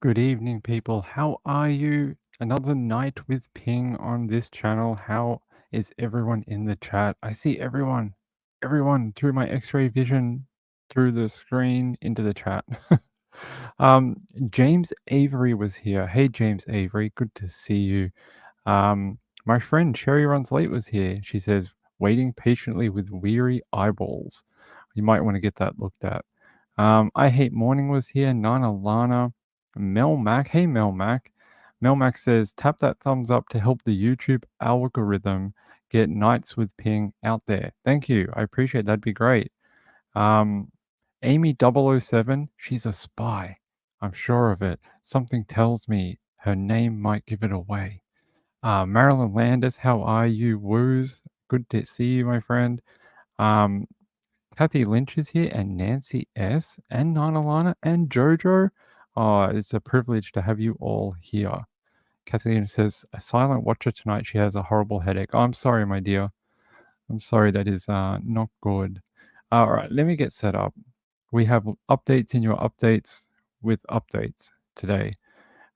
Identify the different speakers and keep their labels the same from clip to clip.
Speaker 1: Good evening, people. How are you? Another night with Ping on this channel. How is everyone in the chat? I see everyone through my X-ray vision, through the screen into the chat. um, James Avery was here. Hey, James Avery, good to see you. My friend Sherry Runs Late was here. She says, waiting patiently with weary eyeballs. You might want to get that looked at. I Hate Morning was here. Nana Lana. Mel Mac. Hey, Mel Mac. Mel Mac says, tap that thumbs up to help the YouTube algorithm get Nights with Ping out there. Thank you. I appreciate that. That'd be great. Um, Amy 007, she's a spy. I'm sure of it. Something tells me her name might give it away. Marilyn Landis, how are you? Woos, good to see you, my friend. Um, Kathy Lynch is here, and Nancy S, and Nana Lana, and Jojo. Oh, it's a privilege to have you all here. Kathleen says, a silent watcher tonight. She has a horrible headache. Oh, I'm sorry, my dear. I'm sorry, that is not good. All right, let me get set up. We have updates in your updates with updates today.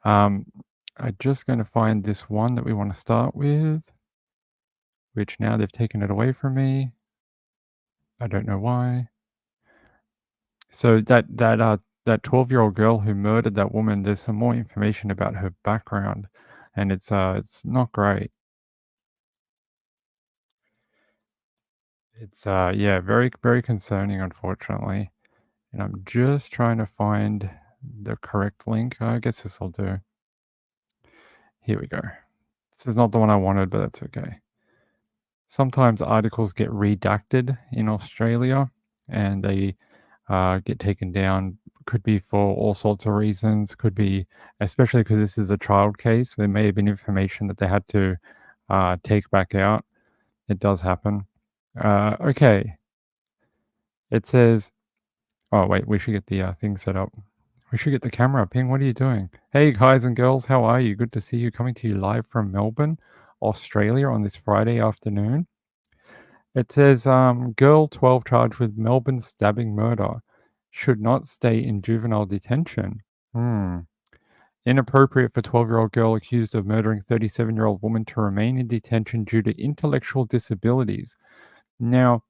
Speaker 1: I'm just going to find this one that we want to start with, which now they've taken it away from me. I don't know why. So that 12-year-old girl who murdered that woman, there's some more information about her background, and it's not great. It's yeah, very, very concerning, unfortunately. And I'm just trying to find the correct link. I guess this will do. Here we go. This is not the one I wanted, but that's okay. Sometimes articles get redacted in Australia and they get taken down. Could be for all sorts of reasons. Could be, especially because this is a child case, there may have been information that they had to take back out. It does happen. Okay. It says, oh, wait, we should get the thing set up. We should get the camera up. Ping, what are you doing? Hey, guys and girls, how are you? Good to see you. Coming to you live from Melbourne, Australia on this Friday afternoon. It says, girl 12 charged with Melbourne stabbing murder should not stay in juvenile detention. Inappropriate for 12-year-old girl accused of murdering 37-year-old woman to remain in detention due to intellectual disabilities. Now,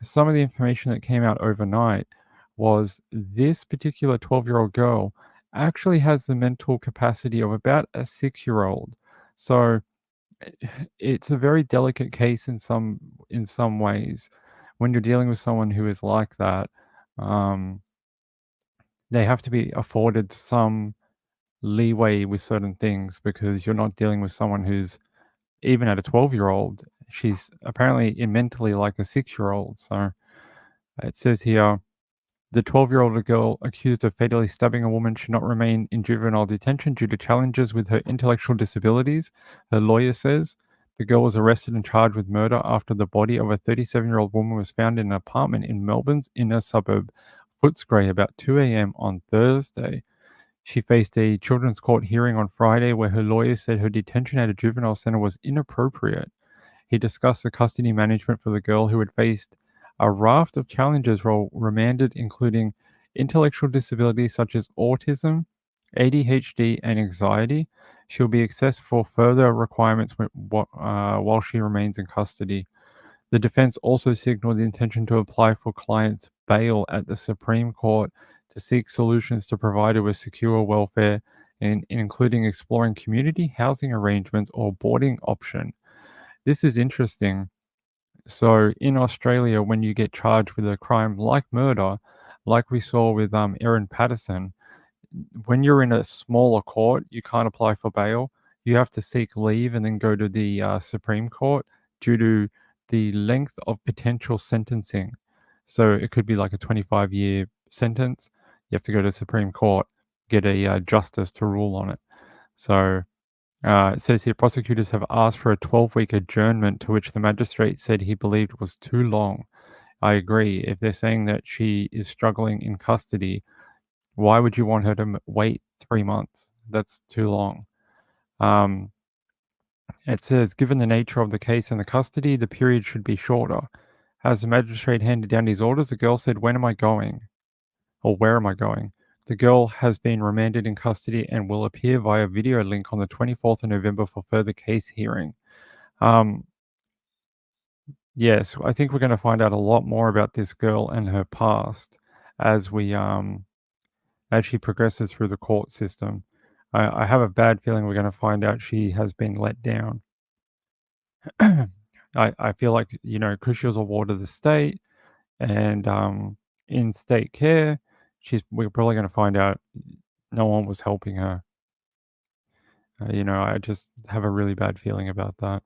Speaker 1: some of the information that came out overnight was this particular 12-year-old girl actually has the mental capacity of about a 6-year-old. So it's a very delicate case in some ways. When you're dealing with someone who is like that, they have to be afforded some leeway with certain things because you're not dealing with someone who's even at a 12-year-old. She's apparently mentally like a 6-year-old. So it says here, the 12-year-old girl accused of fatally stabbing a woman should not remain in juvenile detention due to challenges with her intellectual disabilities, her lawyer says. The girl was arrested and charged with murder after the body of a 37-year-old woman was found in an apartment in Melbourne's inner suburb, Footscray, about 2 a.m. on Thursday. She faced a children's court hearing on Friday where her lawyer said her detention at a juvenile centre was inappropriate. He discussed the custody management for the girl who had faced a raft of challenges while remanded, including intellectual disabilities such as autism, ADHD, and anxiety. She'll be assessed for further requirements while she remains in custody. The defense also signaled the intention to apply for client's bail at the Supreme Court to seek solutions to provide her with secure welfare, including exploring community housing arrangements or boarding option. This is interesting. So in Australia, when you get charged with a crime like murder, like we saw with Erin Patterson, when you're in a smaller court, you can't apply for bail. You have to seek leave and then go to the Supreme Court due to the length of potential sentencing. So it could be like a 25-year sentence. You have to go to the Supreme Court, get a justice to rule on it. So it says here, prosecutors have asked for a 12-week adjournment, to which the magistrate said he believed was too long. I agree. If they're saying that she is struggling in custody, why would you want her to wait 3 months? That's too long. It says, given the nature of the case and the custody, the period should be shorter. As the magistrate handed down his orders, the girl said, when am I going? Or where am I going? The girl has been remanded in custody and will appear via video link on the 24th of November for further case hearing. Um, yes, I think we're going to find out a lot more about this girl and her past as as she progresses through the court system. I have a bad feeling we're going to find out she has been let down. I feel like, because she was a ward of the state and in state care, we're probably going to find out no one was helping her. I just have a really bad feeling about that.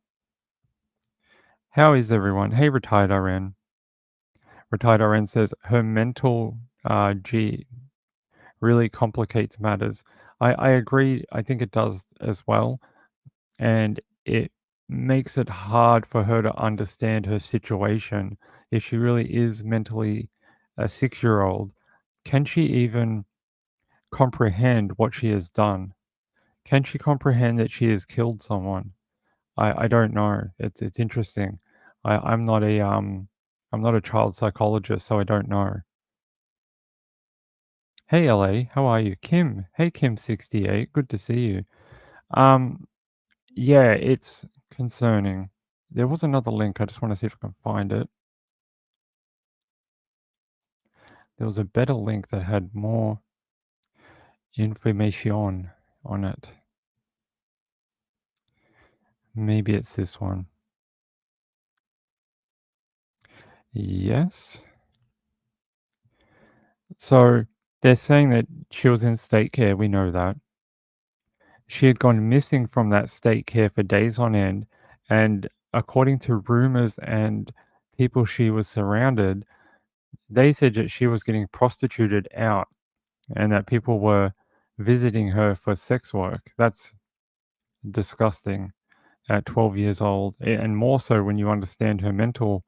Speaker 1: How is everyone? Hey, retired RN. Retired RN says her mental G really complicates matters. I agree. I think it does as well. And it makes it hard for her to understand her situation. If she really is mentally a 6-year-old, can she even comprehend what she has done? Can she comprehend that she has killed someone? I don't know. It's interesting. I'm not a child psychologist, so I don't know. Hey LA, how are you? Kim. Hey Kim 68. Good to see you. Um yeah, it's concerning. There was another link. I just want to see if I can find it. There was a better link that had more information on it. Maybe it's this one. Yes. So they're saying that she was in state care. We know that. She had gone missing from that state care for days on end. And according to rumors and people she was surrounded, they said that she was getting prostituted out and that people were visiting her for sex work. That's disgusting at 12 years old, and more so when you understand her mental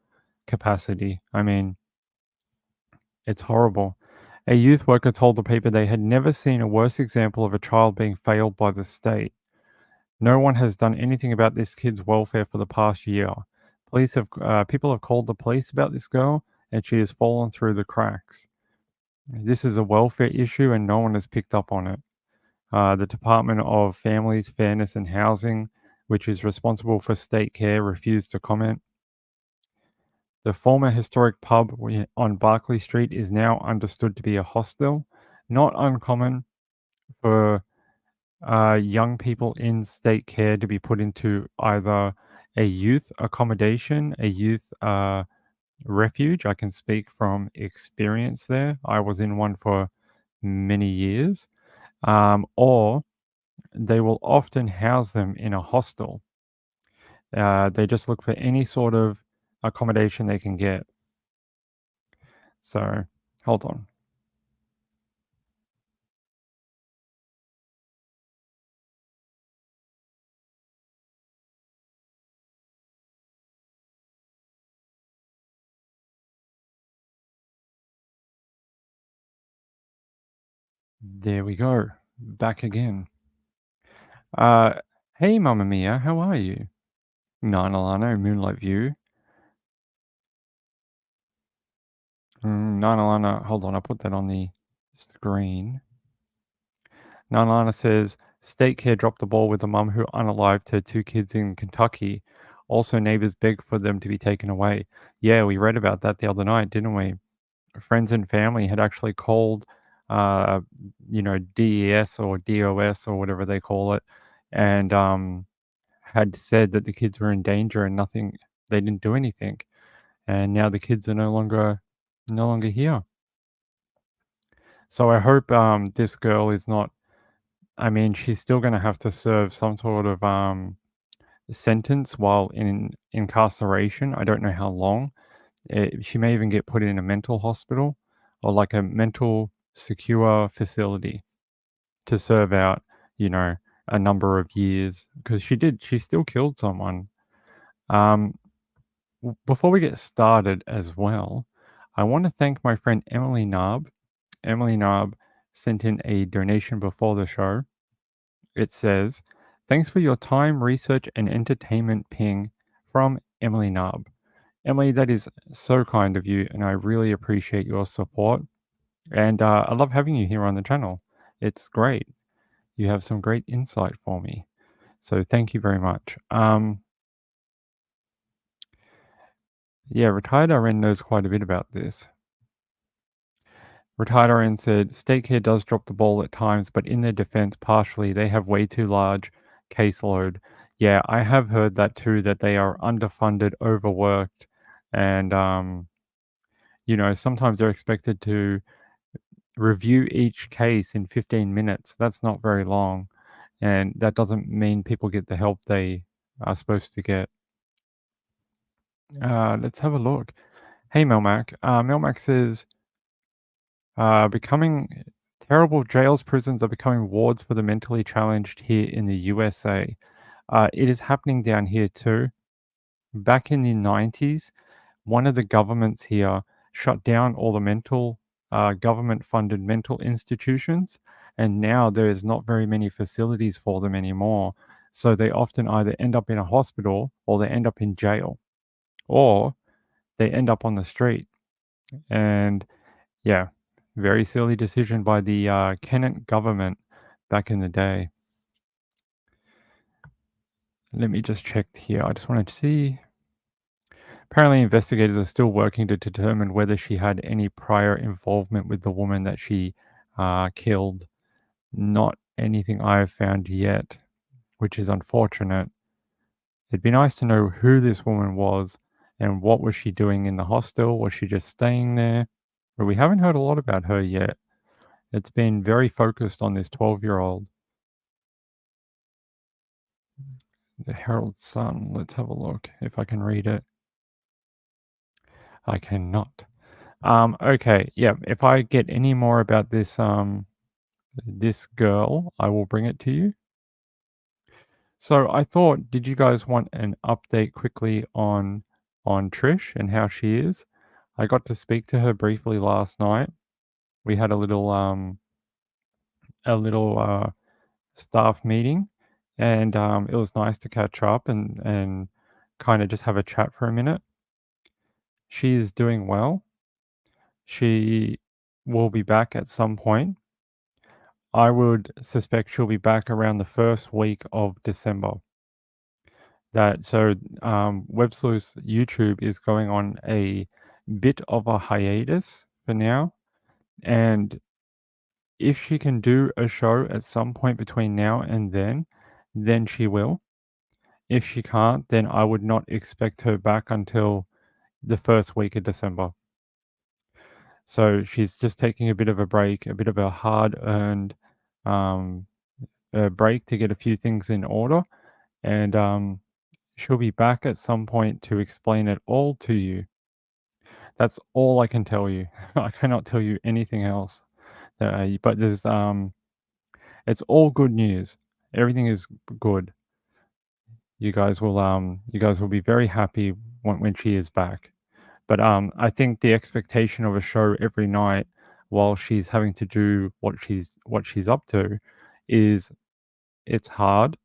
Speaker 1: capacity. I mean, it's horrible. A youth worker told the paper they had never seen a worse example of a child being failed by the state. No one has done anything about this kid's welfare for the past year. People have called the police about this girl, and she has fallen through the cracks. This is a welfare issue, and no one has picked up on it. The Department of Families, Fairness and Housing, which is responsible for state care, refused to comment. The former historic pub on Barclay Street is now understood to be a hostel. Not uncommon for young people in state care to be put into either a youth accommodation, a youth refuge. I can speak from experience there. I was in one for many years. Or they will often house them in a hostel. They just look for any sort of accommodation they can get. So, hold on. There we go. Back again. Uh, hey, Mamma Mia, how are you? Nine Alano, Moonlight View. Nine Alana, hold on, I'll put that on the screen. Nine Alana says, state care dropped the ball with a mum who unalived her 2 kids in Kentucky. Also, neighbors begged for them to be taken away. Yeah, we read about that the other night, didn't we? Friends and family had actually called, uh, DES or DOS or whatever they call it, and had said that the kids were in danger and nothing. They didn't do anything, and now the kids are no longer here. So I hope this girl is not. I mean, she's still going to have to serve some sort of sentence while in incarceration. I don't know how long. She may even get put in a mental hospital or like a mental secure facility to serve out, a number of years because she still killed someone. Um, Before we get started as well, I want to thank my friend Emily Narb. Emily Narb sent in a donation before the show. It says, thanks for your time, research, and entertainment ping from Emily Narb. Emily, that is so kind of you, and I really appreciate your support. And I love having you here on the channel. It's great. You have some great insight for me. So thank you very much. Yeah, Retired RN knows quite a bit about this. Retired RN said, State Care does drop the ball at times, but in their defense, partially, they have way too large caseload. Yeah, I have heard that too, that they are underfunded, overworked, and, sometimes they're expected to review each case in 15 minutes. That's not very long, and that doesn't mean people get the help they are supposed to get. Let's have a look. Hey, Melmac. Melmac says, becoming terrible jails, prisons are becoming wards for the mentally challenged here in the USA. It is happening down here too. Back in the 90s, one of the governments here shut down all the government funded mental institutions, and now there is not very many facilities for them anymore. So they often either end up in a hospital or they end up in jail or they end up on the street. And yeah, very silly decision by the Kennett government back in the day. Let me just check here. I just wanted to see. Apparently, investigators are still working to determine whether she had any prior involvement with the woman that she killed. Not anything I have found yet, which is unfortunate. It'd be nice to know who this woman was and what was she doing in the hostel. Was she just staying there? But we haven't heard a lot about her yet. It's been very focused on this 12-year-old. The Herald Sun. Let's have a look if I can read it. I cannot. Okay, yeah. If I get any more about this girl, I will bring it to you. So I thought, did you guys want an update quickly on Trish and how she is? I got to speak to her briefly last night. We had a little staff meeting, and it was nice to catch up and kind of just have a chat for a minute. She is doing well. She will be back at some point. I would suspect she'll be back around the first week of December. Web Sleuth's YouTube is going on a bit of a hiatus for now, and if she can do a show at some point between now and then she will. If she can't, then I would not expect her back until the first week of December. So she's just taking a bit of a break, a bit of a hard-earned break to get a few things in order, and she'll be back at some point to explain it all to you. That's all I can tell you. I cannot tell you anything else. But it's all good news. Everything is good. You guys will be very happy when she is back. But I think the expectation of a show every night while she's having to do what she's up to is it's hard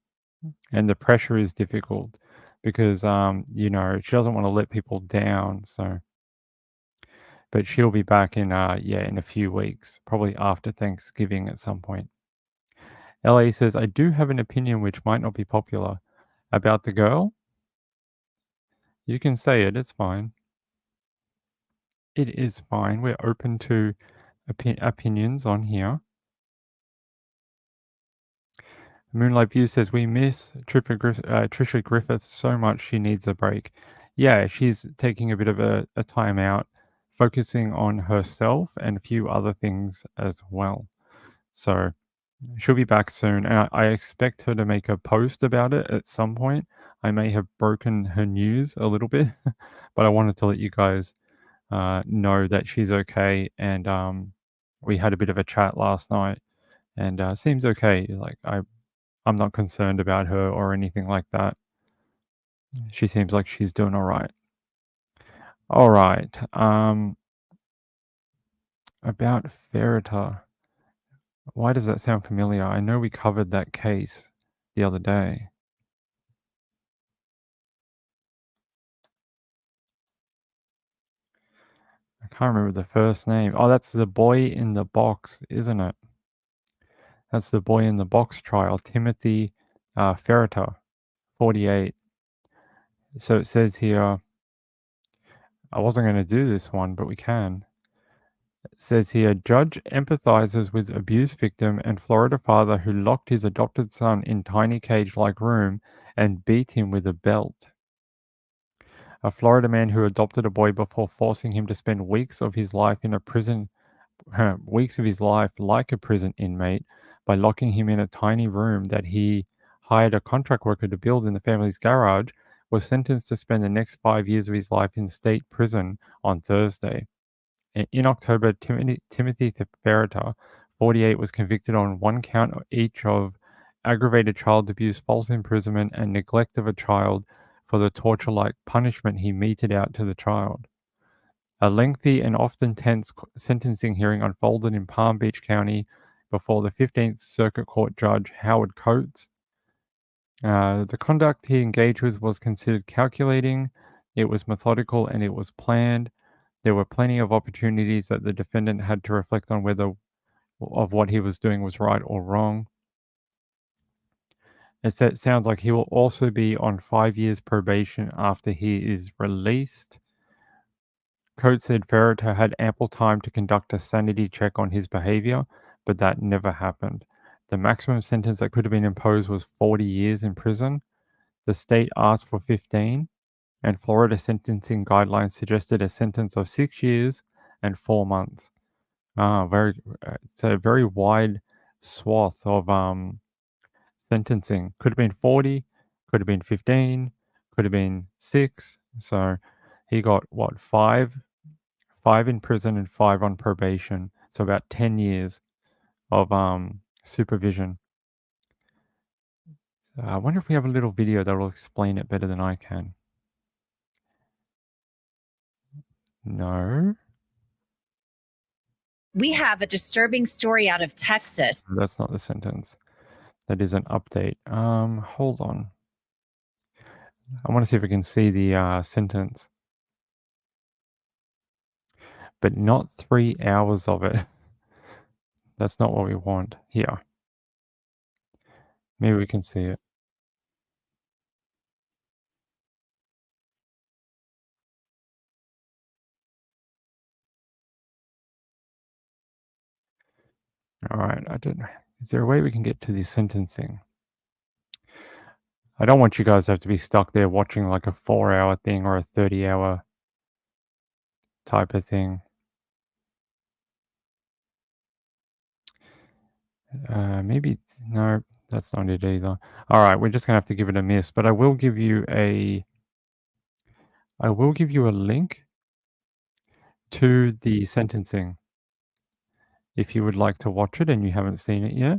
Speaker 1: and the pressure is difficult because she doesn't want to let people down. So, but she'll be back in in a few weeks, probably after Thanksgiving at some point. LA says, I do have an opinion which might not be popular about the girl. You can say it, it's fine. It is fine. We're open to opinions on here. Moonlight View says, we miss Trisha Griffith so much she needs a break. Yeah, she's taking a bit of a time out, focusing on herself and a few other things as well. So she'll be back soon, and I expect her to make a post about it at some point. I may have broken her news a little bit, but I wanted to let you guys know that she's okay. And we had a bit of a chat last night, and seems okay. Like I'm not concerned about her or anything like that. She seems like she's doing all right. All right. About Ferrita. Why does that sound familiar? I know we covered that case the other day. I can't remember the first name. Oh, that's the boy in the box, isn't it? That's the boy in the box trial, Timothy Ferriter, 48. So it says here, I wasn't going to do this one, but we can. It says here, judge empathizes with abuse victim and Florida father who locked his adopted son in tiny cage-like room and beat him with a belt. A Florida man who adopted a boy before forcing him to spend weeks of his life in a prison, weeks of his life like a prison inmate, by locking him in a tiny room that he hired a contract worker to build in the family's garage, was sentenced to spend the next 5 years of his life in state prison on Thursday. In October, Timothy Ferriter, 48, was convicted on one count each of aggravated child abuse, false imprisonment, and neglect of a child for the torture-like punishment he meted out to the child. A lengthy and often tense sentencing hearing unfolded in Palm Beach County before the 15th Circuit Court Judge Howard Coates. The conduct he engaged with was considered calculating, it was methodical, and it was planned. There were plenty of opportunities that the defendant had to reflect on whether of what he was doing was right or wrong. It sounds like he will also be on 5 years probation after he is released. Coates said Ferriter had ample time to conduct a sanity check on his behavior, but that never happened. The maximum sentence that could have been imposed was 40 years in prison. The state asked for 15, and Florida sentencing guidelines suggested a sentence of 6 years and 4 months. It's a very wide swath of sentencing. Could have been 40, could have been 15, could have been 6. So he got what, 5 in prison and 5 on probation. So about 10 years of supervision. So I wonder if we have a little video that will explain it better than I can. No,
Speaker 2: We have a disturbing story out of Texas.
Speaker 1: that's not the sentence. That is an update. Hold on. I want to see if we can see the sentence, but not 3 hours of it. That's not what we want. Here, maybe we can see it. All right, I don't. Is there a way we can get to the sentencing? I don't want you guys to have to be stuck there watching like a 4-hour thing or a 30-hour type of thing. Maybe no, that's not it either. All right, we're just gonna have to give it a miss. But I will give you a link to the sentencing if you would like to watch it and you haven't seen it yet.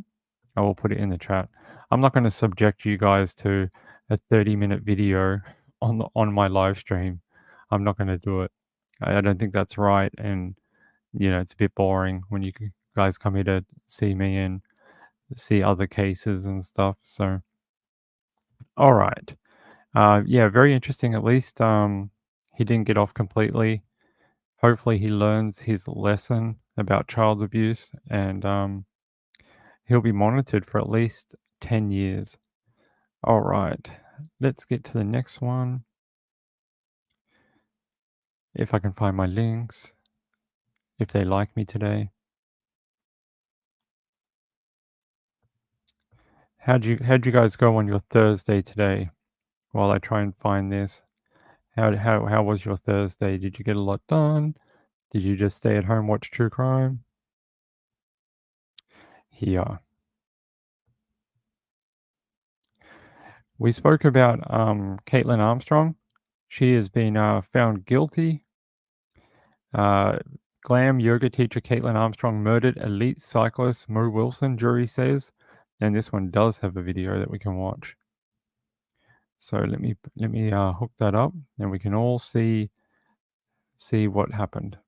Speaker 1: I will put it in the chat. I'm not going to subject you guys to a 30-minute video on my live stream. I'm not going to do it. I don't think that's right, and it's a bit boring when you guys come here to see me and see other cases and stuff. So, all right, yeah, very interesting. At least he didn't get off completely. Hopefully, he learns his lesson about child abuse, and he'll be monitored for at least 10 years. All right, let's get to the next one. If I can find my links, if they like me today. How'd you guys go on your Thursday today? While I try and find this, how was your Thursday? Did you get a lot done? Did you just stay at home, watch true crime? Here, we spoke about Kaitlin Armstrong. She has been found guilty. Glam yoga teacher Kaitlin Armstrong murdered elite cyclist Mo Wilson, jury says. And this one does have a video that we can watch. So let me hook that up, and we can all see what happened.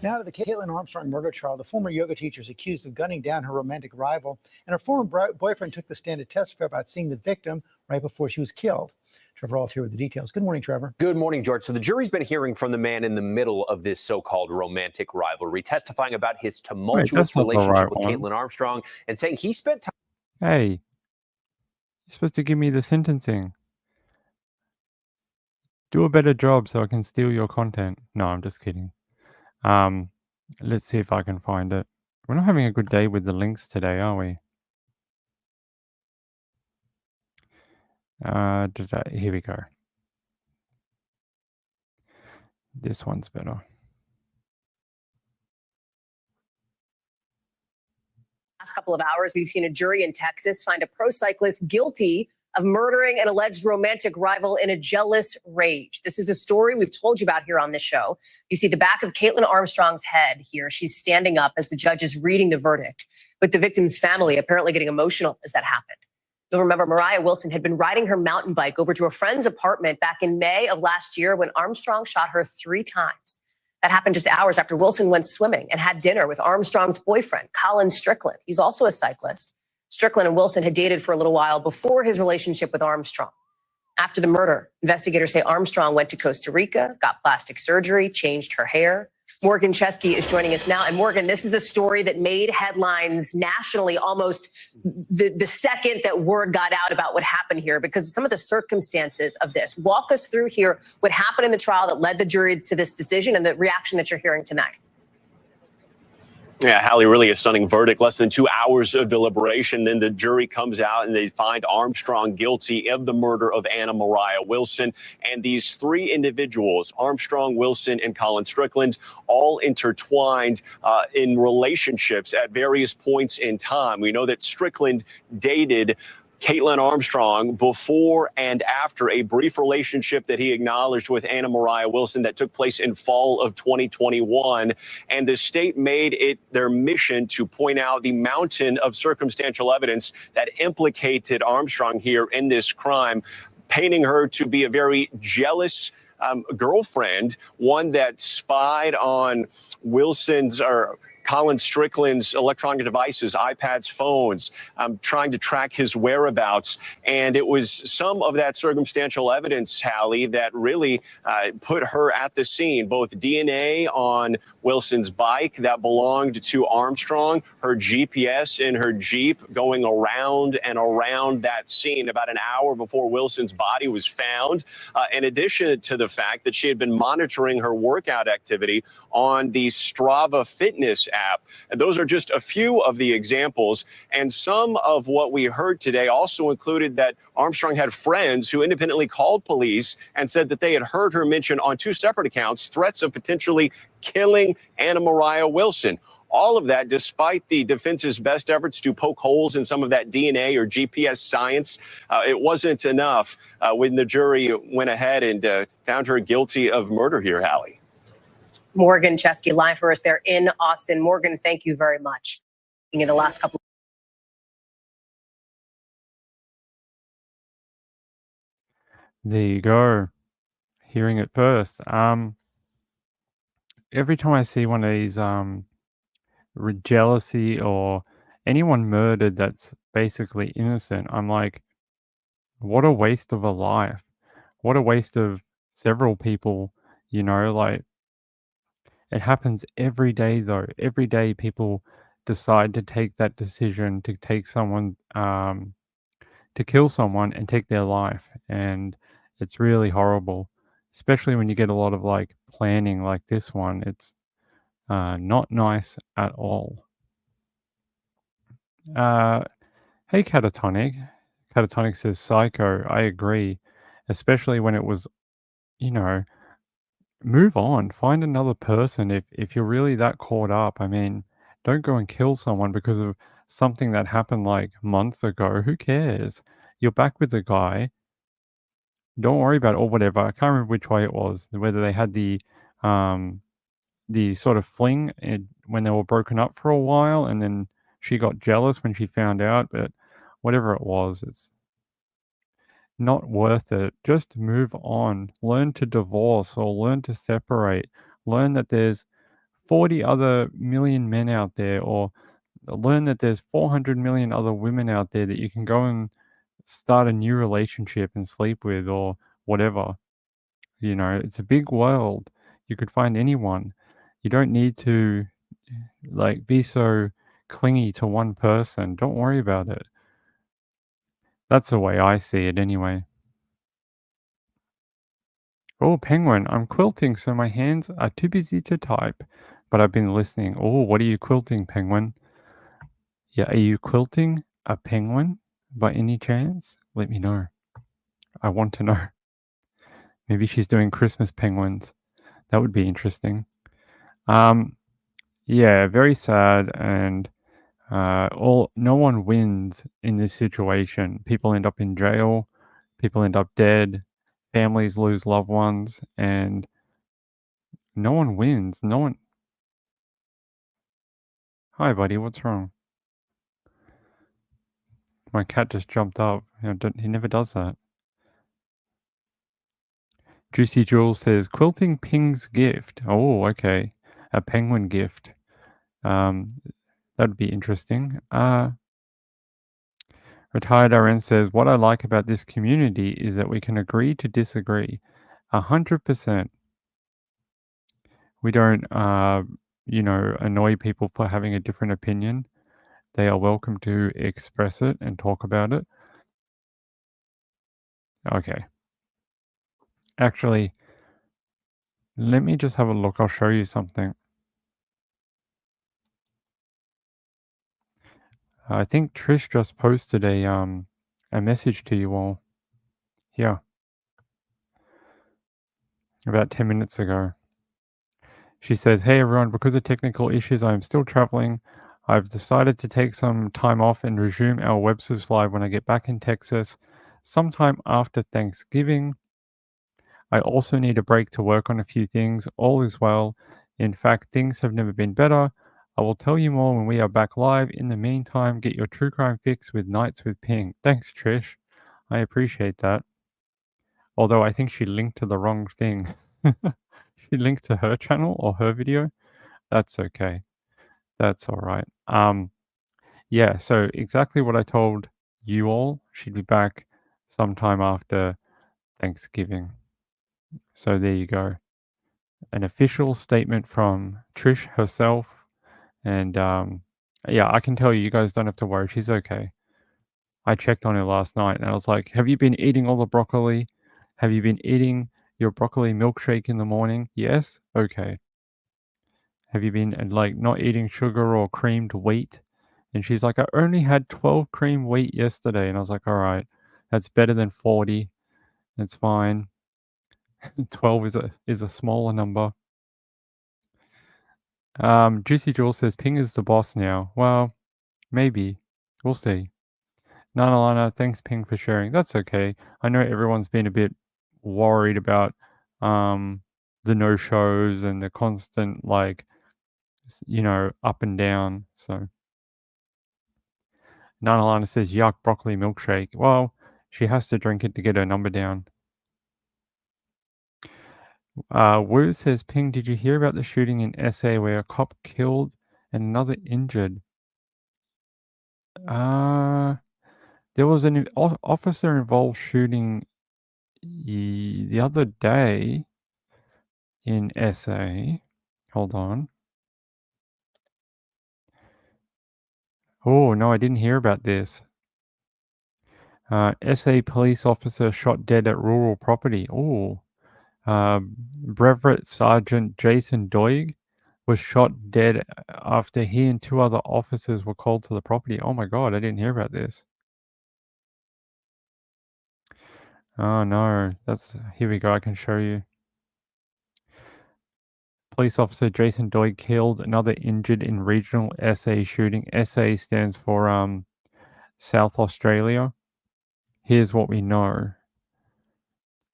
Speaker 3: Now to the Kaitlin Armstrong murder trial. The former yoga teacher is accused of gunning down her romantic rival, and her former boyfriend took the stand to testify about seeing the victim right before she was killed. Trevor Ault here with the details. Good morning, Trevor.
Speaker 4: Good morning, George. So the jury's been hearing from the man in the middle of this so-called romantic rivalry, testifying about his tumultuous relationship with Kaitlin Armstrong and saying he spent time.
Speaker 1: Hey, you're supposed to give me the sentencing. Do a better job so I can steal your content. No, I'm just kidding. Let's see if I can find it. We're not having a good day with the links today, are we? Here we go. This one's better.
Speaker 5: Last couple of hours, we've seen a jury in Texas find a pro cyclist guilty of murdering an alleged romantic rival in a jealous rage. This is a story we've told you about here on this show. You see the back of Kaitlin Armstrong's head here. She's standing up as the judge is reading the verdict, with the victim's family apparently getting emotional as that happened. You'll remember Mariah Wilson had been riding her mountain bike over to a friend's apartment back in May of last year when Armstrong shot her 3 times. That happened just hours after Wilson went swimming and had dinner with Armstrong's boyfriend, Colin Strickland. He's also a cyclist. Strickland and Wilson had dated for a little while before his relationship with Armstrong. After the murder, investigators say Armstrong went to Costa Rica, got plastic surgery, changed her hair. Morgan Chesky is joining us now. And Morgan, this is a story that made headlines nationally almost the second that word got out about what happened here, because of some of the circumstances of this. Walk us through here what happened in the trial that led the jury to this decision and the reaction that you're hearing tonight.
Speaker 6: Yeah, Hallie, really a stunning verdict. Less than 2 hours of deliberation. Then the jury comes out and they find Armstrong guilty of the murder of Anna Mariah Wilson. And these 3 individuals, Armstrong, Wilson, and Colin Strickland, all intertwined in relationships at various points in time. We know that Strickland dated Kaitlin Armstrong before and after a brief relationship that he acknowledged with Anna Mariah Wilson that took place in fall of 2021. And the state made it their mission to point out the mountain of circumstantial evidence that implicated Armstrong here in this crime, painting her to be a very jealous girlfriend, one that spied on Wilson's or Colin Strickland's electronic devices, iPads, phones, trying to track his whereabouts. And it was some of that circumstantial evidence, Hallie, that really put her at the scene. Both DNA on Wilson's bike that belonged to Armstrong, her GPS in her Jeep going around and around that scene about an hour before Wilson's body was found. In addition to the fact that she had been monitoring her workout activity on the Strava fitness app. And those are just a few of the examples. And some of what we heard today also included that Armstrong had friends who independently called police and said that they had heard her mention on 2 separate accounts threats of potentially killing Anna Mariah Wilson. All of that, despite the defense's best efforts to poke holes in some of that DNA or GPS science, it wasn't enough when the jury went ahead and found her guilty of murder here, Hallie.
Speaker 5: Morgan Chesky live for us there in Austin. Morgan, thank you very much. In the last couple.
Speaker 1: There you go. Hearing it first. Every time I see one of these jealousy or anyone murdered that's basically innocent, I'm like, what a waste of a life. What a waste of several people, like it happens every day though. Every day people decide to take that decision to take someone to kill someone and take their life, and it's really horrible, especially when you get a lot of like planning like this one. It's not nice at all. Hey Catatonic. Catatonic says psycho. I agree, especially when it was, move on, find another person if you're really that caught up. I mean, don't go and kill someone because of something that happened like months ago. Who cares? You're back with the guy. Don't worry about it or whatever. I can't remember which way it was, whether they had the sort of fling when they were broken up for a while and then she got jealous when she found out, but whatever it was, it's not worth it. Just move on. Learn to divorce or learn to separate. Learn that there's 40 other million men out there, or learn that there's 400 million other women out there that you can go and start a new relationship and sleep with, or whatever. You know, it's a big world. You could find anyone. You don't need to like be so clingy to one person. Don't worry about it. That's the way I see it anyway. Oh, Penguin, I'm quilting, so my hands are too busy to type, but I've been listening. Oh, what are you quilting, Penguin? Yeah, are you quilting a penguin by any chance? Let me know. I want to know. Maybe she's doing Christmas penguins. That would be interesting. Yeah, very sad, and no one wins in this situation. People end up in jail, people end up dead, families lose loved ones, and no one wins. No one. Hi, buddy. What's wrong? My cat just jumped up. He never does that. Juicy Jules says, quilting Ping's gift. Oh, okay. A penguin gift. That'd be interesting. Retired RN says, what I like about this community is that we can agree to disagree. 100%. We don't, annoy people for having a different opinion. They are welcome to express it and talk about it. Okay. Actually, let me just have a look. I'll show you something. I think Trish just posted a message to you all here about 10 minutes ago. She says, hey everyone, because of technical issues, I am still traveling. I've decided to take some time off and resume our WebSource Live when I get back in Texas, sometime after Thanksgiving. I also need a break to work on a few things. All is well. In fact, things have never been better. I will tell you more when we are back live. In the meantime, get your true crime fix with Nights with Ping. Thanks, Trish. I appreciate that. Although I think she linked to the wrong thing. She linked to her channel or her video. That's okay. That's all right. Yeah, so exactly what I told you all. She'd be back sometime after Thanksgiving. So there you go. An official statement from Trish herself. And yeah, I can tell you, you guys don't have to worry. She's okay. I checked on her last night and I was like, have you been eating all the broccoli? Have you been eating your broccoli milkshake in the morning? Yes? Okay. Have you been like not eating sugar or creamed wheat? And she's like, I only had 12 cream wheat yesterday. And I was like, all right, that's better than 40. That's fine. 12 is a smaller number. Juicy Jewel says Ping is the boss now. Well, maybe. We'll see. Nanalana, thanks Ping for sharing. That's okay. I know everyone's been a bit worried about the no-shows and the constant like up and down. So Nanalana says yuck broccoli milkshake. Well, she has to drink it to get her number down. Wu says, Ping, did you hear about the shooting in SA where a cop killed and another injured? There was an officer-involved shooting the other day in SA. Hold on. Oh, no, I didn't hear about this. SA police officer shot dead at rural property. Oh. Brevet Sergeant Jason Doig was shot dead after he and 2 other officers were called to the property. Oh my god, I didn't hear about this. Oh no, here we go, I can show you. Police officer Jason Doig killed, another injured in regional SA shooting. SA stands for South Australia. Here's what we know.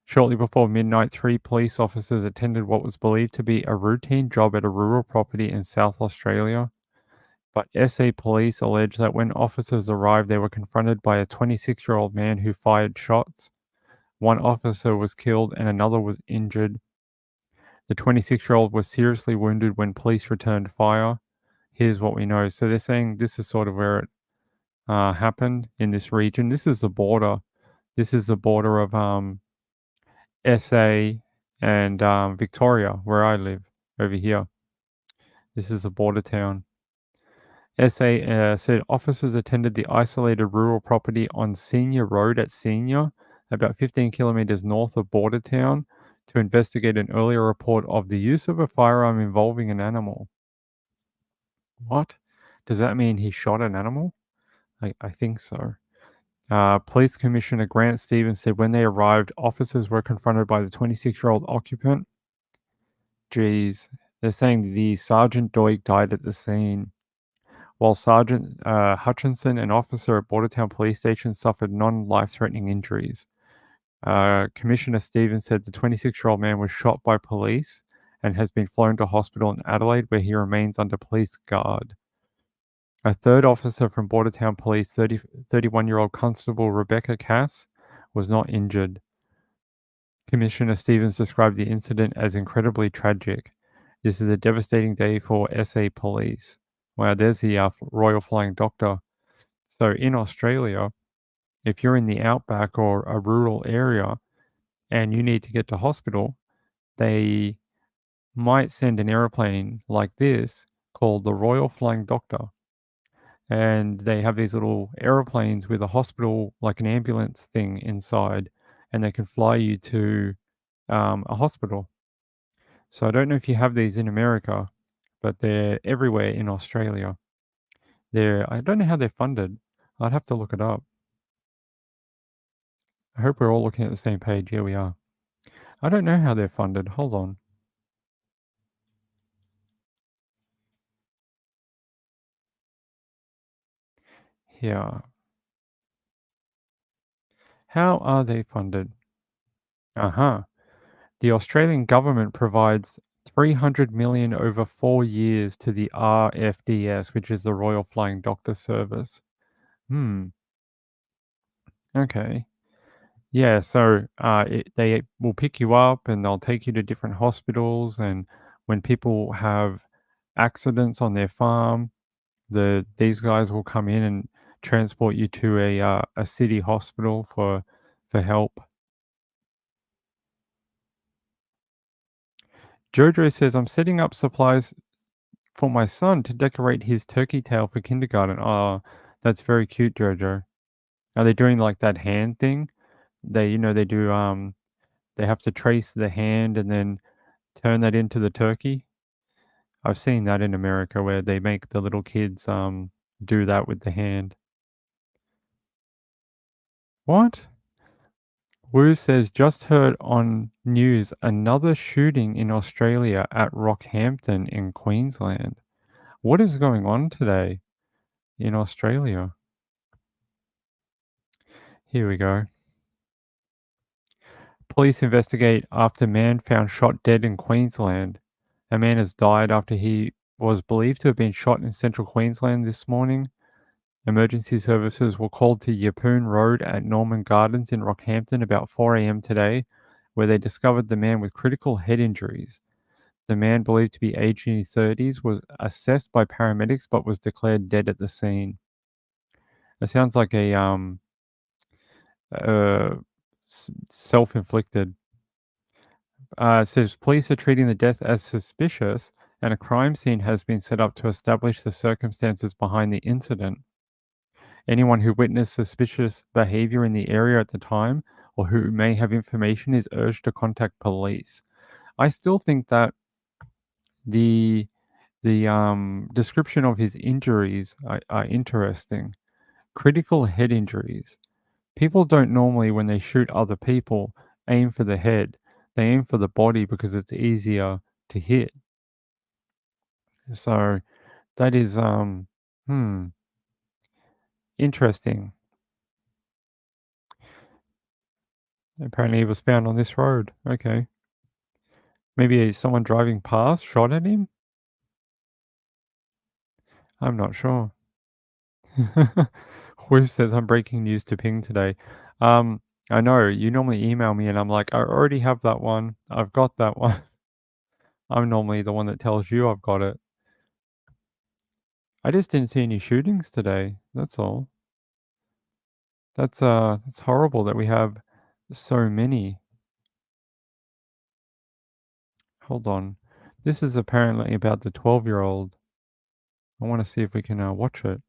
Speaker 1: Shortly before midnight, 3 police officers attended what was believed to be a routine job at a rural property in South Australia. But SA police allege that when officers arrived, they were confronted by a 26-year-old man who fired shots. 1 officer was killed and another was injured. The 26-year-old was seriously wounded when police returned fire. Here's what we know. So they're saying this is sort of where it happened in this region. This is the border. This is the border of SA and Victoria, where I live, over here. This is a border town. SA said officers attended the isolated rural property on Senior Road at Senior, about 15 kilometers north of border town, to investigate an earlier report of the use of a firearm involving an animal. What? Does that mean he shot an animal? I think so. Police Commissioner Grant Stevens said when they arrived, officers were confronted by the 26-year-old occupant. Geez, they're saying the Sergeant Doig died at the scene, while Sergeant Hutchinson, an officer at Bordertown Police Station, suffered non-life-threatening injuries. Commissioner Stevens said the 26-year-old man was shot by police and has been flown to hospital in Adelaide, where he remains under police guard. A third officer from Bordertown Police, 31-year-old Constable Rebecca Cass, was not injured. Commissioner Stevens described the incident as incredibly tragic. This is a devastating day for SA Police. Wow, there's the Royal Flying Doctor. So in Australia, if you're in the outback or a rural area and you need to get to hospital, they might send an aeroplane like this called the Royal Flying Doctor. And they have these little aeroplanes with a hospital, like an ambulance thing inside, and they can fly you to a hospital. So I don't know if you have these in America, but they're everywhere in Australia. I don't know how they're funded. I'd have to look it up. I hope we're all looking at the same page. Here we are. I don't know how they're funded. Hold on. Here. How are they funded? The Australian government provides 300 million over 4 years to the RFDS, which is the Royal Flying Doctor Service. Okay. Yeah, so they will pick you up and they'll take you to different hospitals. And when people have accidents on their farm, these guys will come in and transport you to a city hospital for help. Jojo says, I'm setting up supplies for my son to decorate his turkey tail for kindergarten. Oh, that's very cute, Jojo. Are they doing like that hand thing? They do, they have to trace the hand and then turn that into the turkey. I've seen that in America where they make the little kids do that with the hand. What? Wu says, just heard on news another shooting in Australia at Rockhampton in Queensland. What is going on today in Australia? Here we go. Police investigate after man found shot dead in Queensland. A man has died after he was believed to have been shot in central Queensland this morning. Emergency services were called to Yeppoon Road at Norman Gardens in Rockhampton about 4 a.m. today, where they discovered the man with critical head injuries. The man, believed to be aged in his 30s, was assessed by paramedics but was declared dead at the scene. It sounds like a self-inflicted. It says police are treating the death as suspicious and a crime scene has been set up to establish the circumstances behind the incident. Anyone who witnessed suspicious behavior in the area at the time or who may have information is urged to contact police. I still think that the description of his injuries are interesting. Critical head injuries. People don't normally, when they shoot other people, aim for the head. They aim for the body because it's easier to hit. So that is interesting. Apparently he was found on this road. Okay. Maybe someone driving past shot at him? I'm not sure. Who says I'm breaking news to ping today? I know, you normally email me and I'm like, I already have that one. I've got that one. I'm normally the one that tells you I've got it. I just didn't see any shootings today. That's all. That's horrible that we have so many. Hold on. This is apparently about the 12-year-old. I want to see if we can watch it.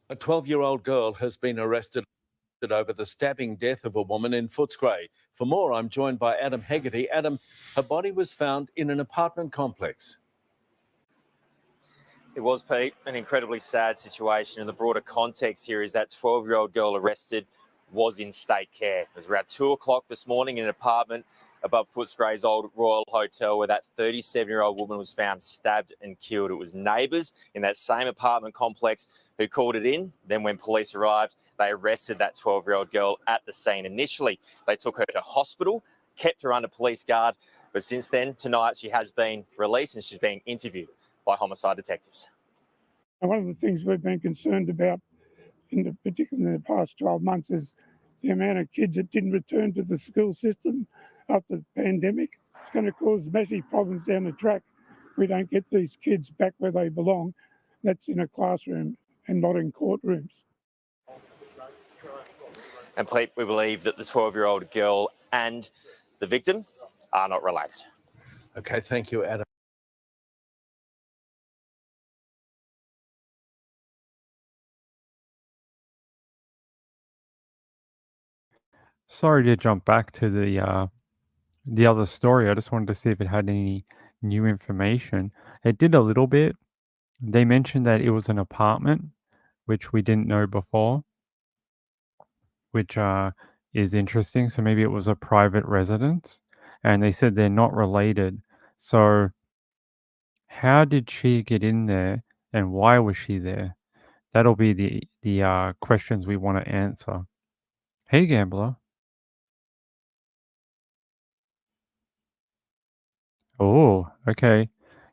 Speaker 7: A 12-year-old girl has been arrested over the stabbing death of a woman in Footscray. For more, I'm joined by Adam Hegarty. Adam, her body was found in an apartment complex.
Speaker 8: It was, Pete, an incredibly sad situation. And the broader context here is that 12-year-old girl arrested was in state care. It was around 2 o'clock this morning in an apartment above Footscray's old Royal Hotel where that 37-year-old woman was found stabbed and killed. It was neighbours in that same apartment complex who called it in. Then when police arrived, they arrested that 12-year-old girl at the scene. Initially, they took her to hospital, kept her under police guard. But since then, tonight, she has been released and she's being interviewed by homicide detectives.
Speaker 9: One of the things we've been concerned about, particularly in the past 12 months, is the amount of kids that didn't return to the school system after the pandemic. It's going to cause massive problems down the track. We don't get these kids back where they belong. That's in a classroom and not in courtrooms.
Speaker 8: And Pete, we believe that the 12-year-old girl and the victim are not related.
Speaker 7: Okay, thank you, Adam.
Speaker 1: Sorry to jump back to the other story. I just wanted to see if it had any new information. It did a little bit. They mentioned that it was an apartment, which we didn't know before, which is interesting. So maybe it was a private residence, and they said they're not related. So how did she get in there, and why was she there? That'll be the questions we want to answer. Hey, gambler. Oh, okay.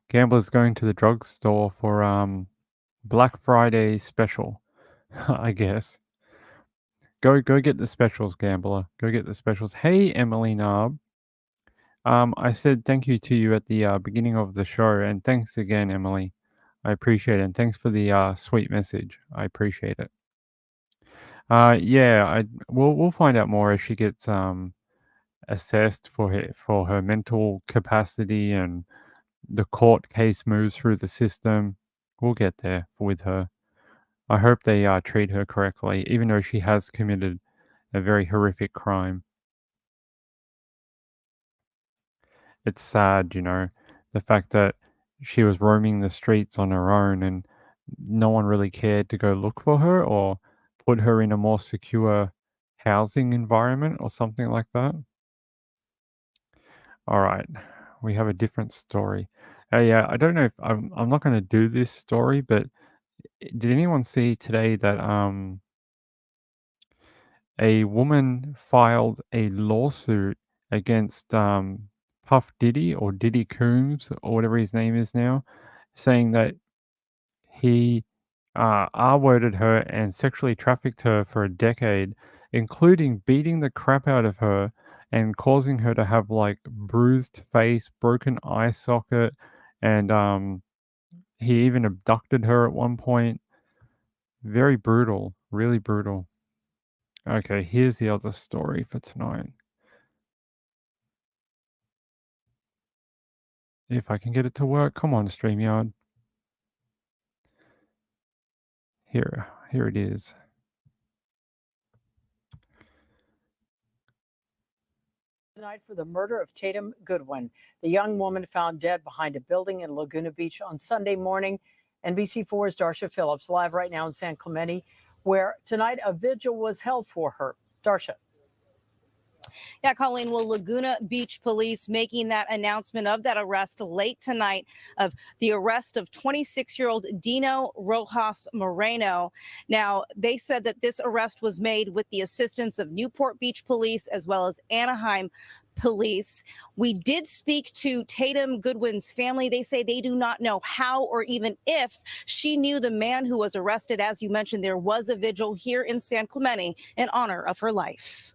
Speaker 1: Gambler's going to the drugstore for Black Friday special, I guess. Go get the specials, gambler. Go get the specials. Hey, Emily Narb. I said thank you to you at the beginning of the show, and thanks again, Emily. I appreciate it, and thanks for the sweet message. I appreciate it. Yeah, we'll find out more as she gets assessed for her mental capacity and the court case moves through the system. We'll get there with her. I hope they treat her correctly, even though she has committed a very horrific crime. It's sad, the fact that she was roaming the streets on her own and no one really cared to go look for her or put her in a more secure housing environment or something like that. All right, we have a different story. Yeah, I don't know if I'm not going to do this story, but did anyone see today that a woman filed a lawsuit against Puff Diddy or Diddy Coombs or whatever his name is now, saying that he R-worded her and sexually trafficked her for a decade, including beating the crap out of her and causing her to have like bruised face, broken eye socket, and he even abducted her at one point. Very brutal, really brutal. Okay, here's the other story for tonight. If I can get it to work. Come on, StreamYard. Here it is.
Speaker 10: Tonight for the murder of Tatum Goodwin, the young woman found dead behind a building in Laguna Beach on Sunday morning. NBC4's Darsha Phillips live right now in San Clemente, where tonight a vigil was held for her. Darsha.
Speaker 11: Yeah, Colleen, well, Laguna Beach police making that announcement of that arrest late tonight of the arrest of 26-year-old Dino Rojas Moreno. Now, they said that this arrest was made with the assistance of Newport Beach police as well as Anaheim police. We did speak to Tatum Goodwin's family. They say they do not know how or even if she knew the man who was arrested. As you mentioned, there was a vigil here in San Clemente in honor of her life.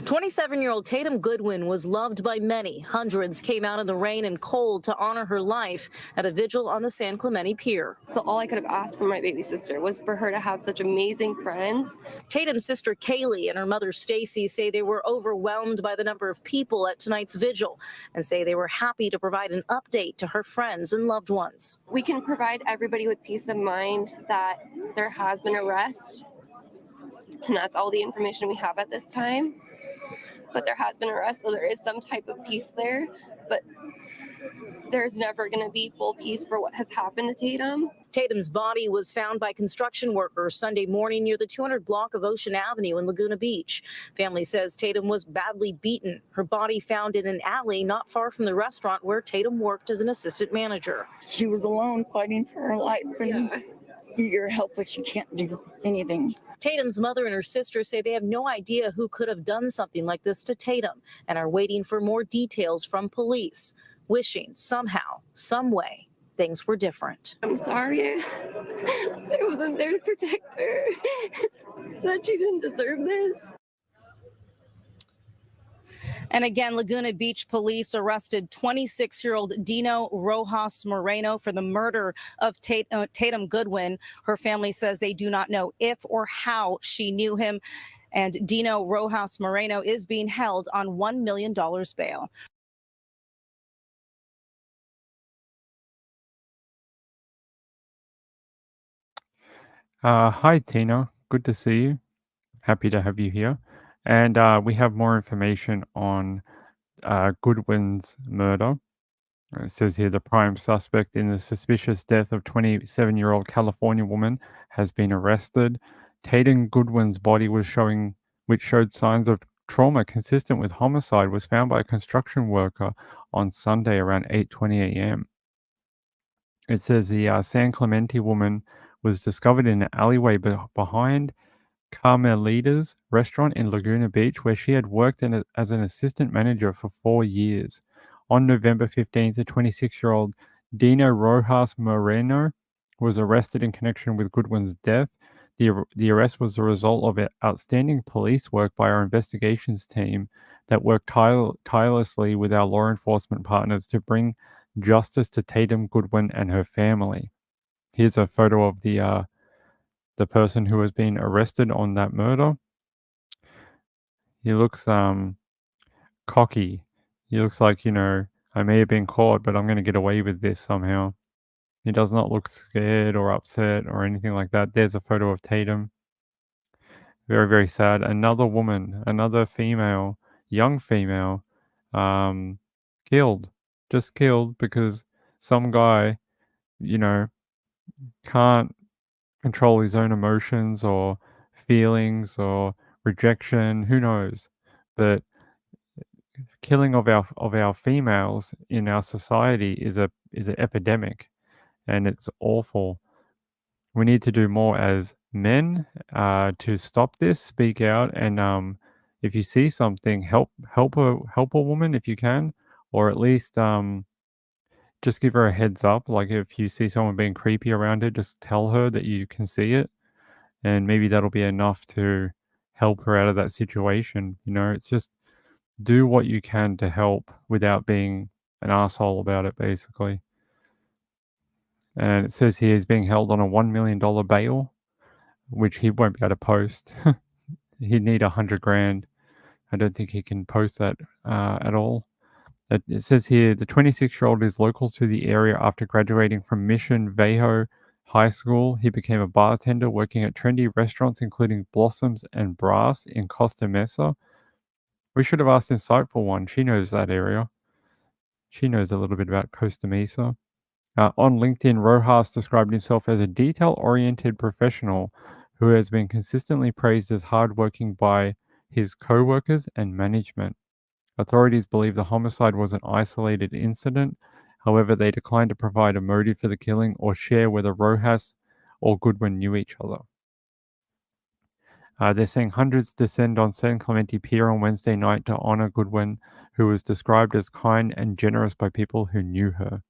Speaker 11: 27-year-old Tatum Goodwin was loved by many. Hundreds came out in the rain and cold to honor her life at a vigil on the San Clemente Pier.
Speaker 12: So all I could have asked for my baby sister was for her to have such amazing friends.
Speaker 11: Tatum's sister Kaylee and her mother Stacy say they were overwhelmed by the number of people at tonight's vigil and say they were happy to provide an update to her friends and loved ones.
Speaker 12: We can provide everybody with peace of mind that there has been arrest, and that's all the information we have at this time. But there has been arrest, so there is some type of peace there, but there's never going to be full peace for what has happened to Tatum.
Speaker 11: Tatum's body was found by construction workers Sunday morning near the 200 block of Ocean Avenue in Laguna Beach. Family says Tatum was badly beaten. Her body found in an alley not far from the restaurant where Tatum worked as an assistant manager.
Speaker 13: She was alone fighting for her life, and you're helpless. You can't do anything.
Speaker 11: Tatum's mother and her sister say they have no idea who could have done something like this to Tatum and are waiting for more details from police, wishing somehow, some way, things were different.
Speaker 12: I'm sorry I wasn't there to protect her, that she didn't deserve this.
Speaker 11: And again, Laguna Beach police arrested 26-year-old Dino Rojas Moreno for the murder of Tatum Goodwin. Her family says they do not know if or how she knew him. And Dino Rojas Moreno is being held on $1 million bail.
Speaker 1: Hi, Tina. Good to see you. Happy to have you here. And we have more information on Goodwin's murder. It says here the prime suspect in the suspicious death of 27-year-old California woman has been arrested. Tatum Goodwin's body which showed signs of trauma consistent with homicide, was found by a construction worker on Sunday around 8:20 a.m. It says the San Clemente woman was discovered in an alleyway behind Carmelita's restaurant in Laguna Beach, where she had worked as an assistant manager for 4 years. On November 15th, a 26-year-old Dino Rojas Moreno was arrested in connection with Goodwin's death. The arrest was the result of outstanding police work by our investigations team that worked tirelessly with our law enforcement partners to bring justice to Tatum Goodwin and her family. Here's a photo of the person who has been arrested on that murder. He looks cocky. He looks like, I may have been caught, but I'm going to get away with this somehow. He does not look scared or upset or anything like that. There's a photo of Tatum. Very, very sad. Another woman, another female, young female, killed. Just killed because some guy, can't control his own emotions or feelings or rejection. Who knows? But killing of our females in our society is an epidemic, and it's awful. We need to do more as men to stop this. Speak out, and if you see something, help a woman if you can, or at least just give her a heads up. Like if you see someone being creepy around her, just tell her that you can see it, and maybe that'll be enough to help her out of that situation. It's just do what you can to help without being an asshole about it, basically. And it says here he's being held on a $1 million bail, which he won't be able to post. He'd need $100,000. I don't think he can post that at all. It says here the 26-year-old is local to the area after graduating from Mission Viejo High School. He became a bartender working at trendy restaurants including Blossoms and Brass in Costa Mesa. We should have asked Insightful One. She knows that area. She knows a little bit about Costa Mesa. On LinkedIn, Rojas described himself as a detail-oriented professional who has been consistently praised as hardworking by his co-workers and management. Authorities believe the homicide was an isolated incident. However, they declined to provide a motive for the killing or share whether Rojas or Goodwin knew each other. They're saying hundreds descend on San Clemente Pier on Wednesday night to honor Goodwin, who was described as kind and generous by people who knew her.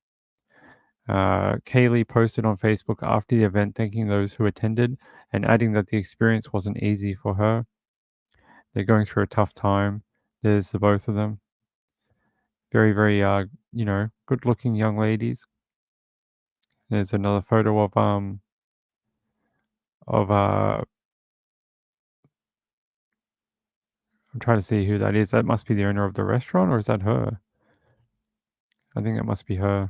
Speaker 1: Kaylee posted on Facebook after the event thanking those who attended and adding that the experience wasn't easy for her. They're going through a tough time. There's the both of them. Very, very, good-looking young ladies. There's another photo of I'm trying to see who that is. That must be the owner of the restaurant, or is that her? I think that must be her.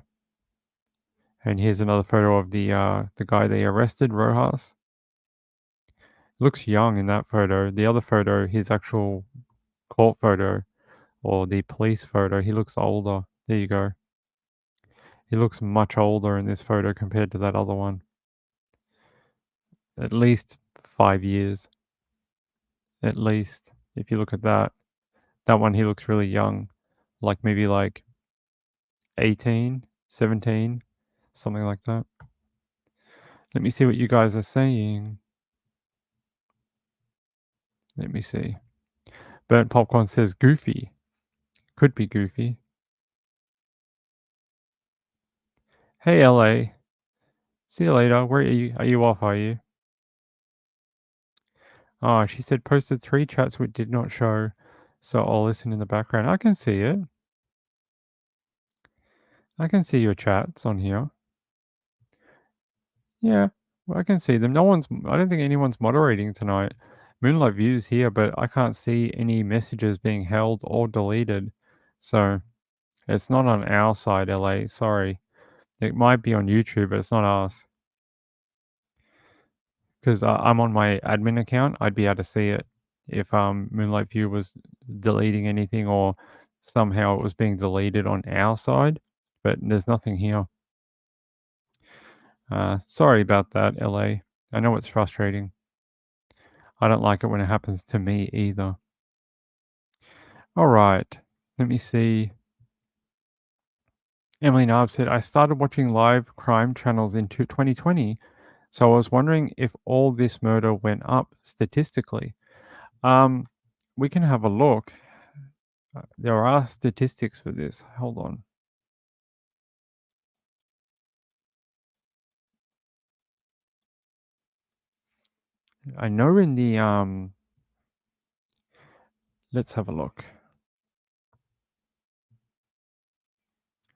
Speaker 1: And here's another photo of the guy they arrested, Rojas. Looks young in that photo. The other photo, his actual court photo, or the police photo, he looks older. There you go. He looks much older in this photo compared to that other one. At least 5 years. At least. If you look at that. That one, he looks really young. Like maybe like 18, 17, something like that. Let me see what you guys are saying. Let me see. Burnt Popcorn says Goofy. Could be Goofy. Hey, LA. See you later. Where are you? Are you off, are you? Oh, she said posted 3 chats which did not show, so I'll listen in the background. I can see it. I can see your chats on here. Yeah, I can see them. I don't think anyone's moderating tonight. Moonlight View's here, but I can't see any messages being held or deleted. So it's not on our side, LA. Sorry. It might be on YouTube, but it's not us. Because I'm on my admin account, I'd be able to see it if Moonlight View was deleting anything or somehow it was being deleted on our side. But there's nothing here. Sorry about that, LA. I know it's frustrating. I don't like it when it happens to me either. All right. Let me see. Emily Narb said, I started watching live crime channels in 2020, so I was wondering if all this murder went up statistically. We can have a look. There are statistics for this. Hold on. I know in the let's have a look.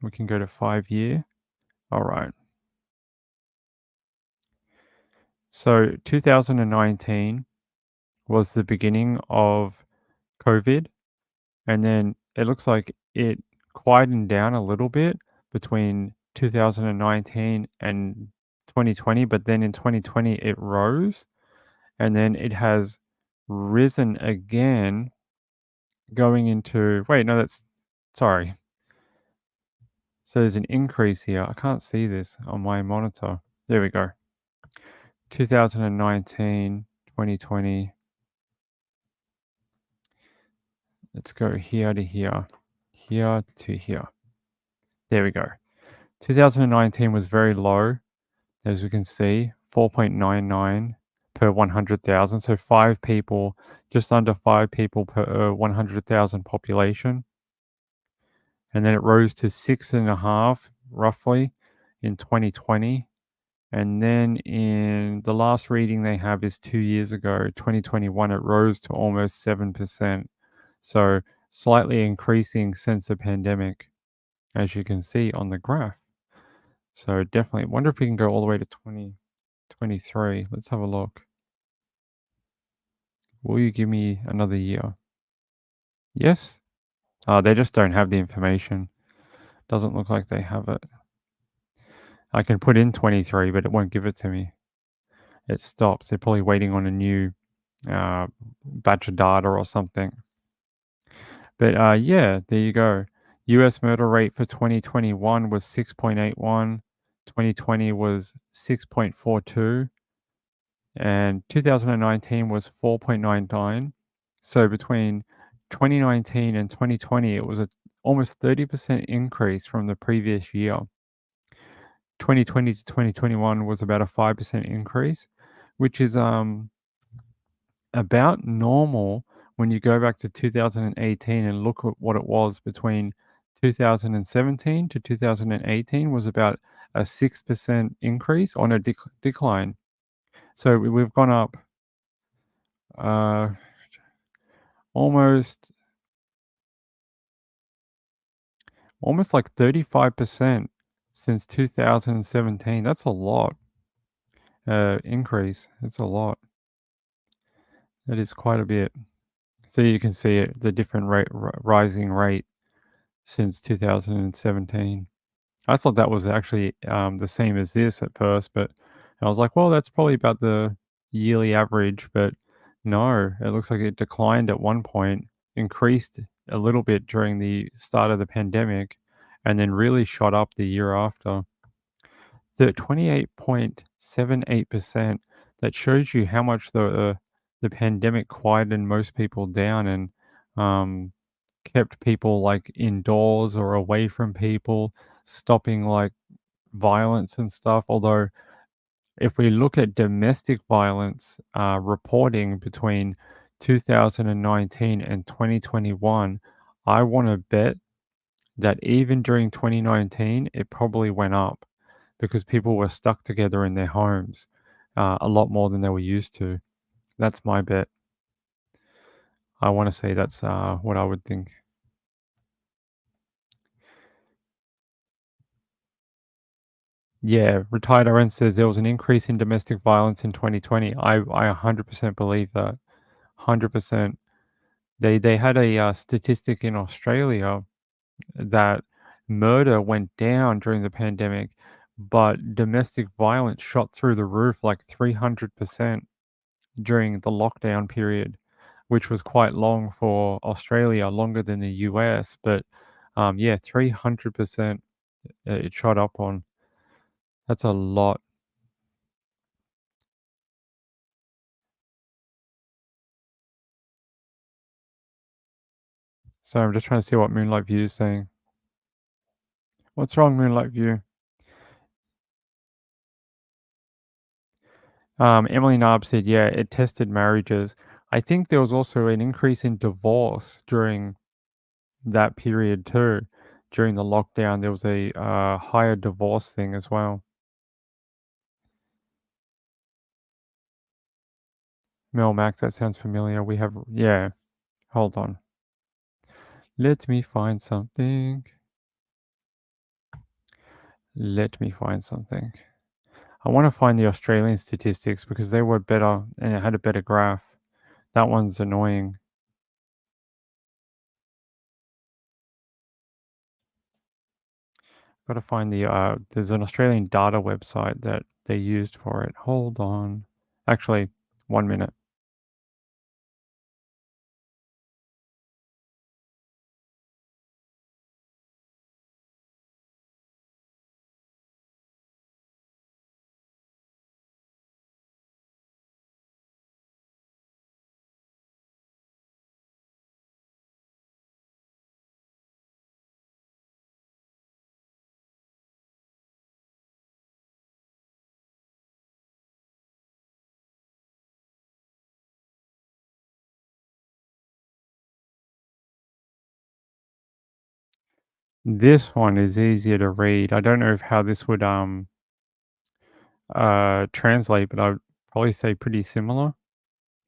Speaker 1: We can go to 5-year. All right. So 2019 was the beginning of COVID, and then it looks like it quietened down a little bit between 2019 and 2020, but then in 2020 it rose, and then it has risen again going into sorry. So there's an increase here. I can't see this on my monitor. There we go. 2019, 2020. Let's go here to here, here to here. There we go. 2019 was very low, as we can see, 4.99 per 100,000. So 5 people, just under 5 people per 100,000 population. And then it rose to 6.5 roughly in 2020. And then in the last reading they have is 2 years ago, 2021, it rose to almost 7%. So slightly increasing since the pandemic, as you can see on the graph. So definitely, wonder if we can go all the way to 2023. Let's have a look. Will you give me another year? Yes? They just don't have the information. Doesn't look like they have it. I can put in 23, but it won't give it to me. It stops. They're probably waiting on a new batch of data or something. But yeah, there you go. US murder rate for 2021 was 6.81. 2020 was 6.42. And 2019 was 4.99. So between 2019 and 2020, it was almost 30% increase from the previous year. 2020 to 2021 was about a 5% increase, which is about normal when you go back to 2018 and look at what it was between 2017 to 2018 was about a 6% increase on a decline. So we've gone up. almost like 35% since 2017. That's a lot. Increase. It's a lot. That is quite a bit. So you can see it, the different rising rate since 2017. I thought that was actually the same as this at first, but I was like, well, that's probably about the yearly average. But no, it looks like it declined at one point, increased a little bit during the start of the pandemic, and then really shot up the year after. The 28.78%, that shows you how much the pandemic quieted most people down and kept people like indoors or away from people, stopping like violence and stuff. Although if we look at domestic violence reporting between 2019 and 2021, I want to bet that even during 2019, it probably went up because people were stuck together in their homes a lot more than they were used to. That's my bet. I want to say that's what I would think. Yeah, Retired RN says there was an increase in domestic violence in 2020. I 100% believe that. 100%. They had a statistic in Australia that murder went down during the pandemic, but domestic violence shot through the roof like 300% during the lockdown period, which was quite long for Australia, longer than the US. But yeah, 300% it shot up on. That's a lot. So I'm just trying to see what Moonlight View is saying. What's wrong, Moonlight View? Emily Narb said, yeah, it tested marriages. I think there was also an increase in divorce during that period too. During the lockdown, there was a higher divorce thing as well. Mel Mac, that sounds familiar. We have, yeah, hold on. Let me find something. Let me find something. I want to find the Australian statistics because they were better and it had a better graph. That one's annoying. Got to find the, there's an Australian data website that they used for it. Hold on. Actually, 1 minute. This one is easier to read. I don't know how this would translate, but I would probably say pretty similar.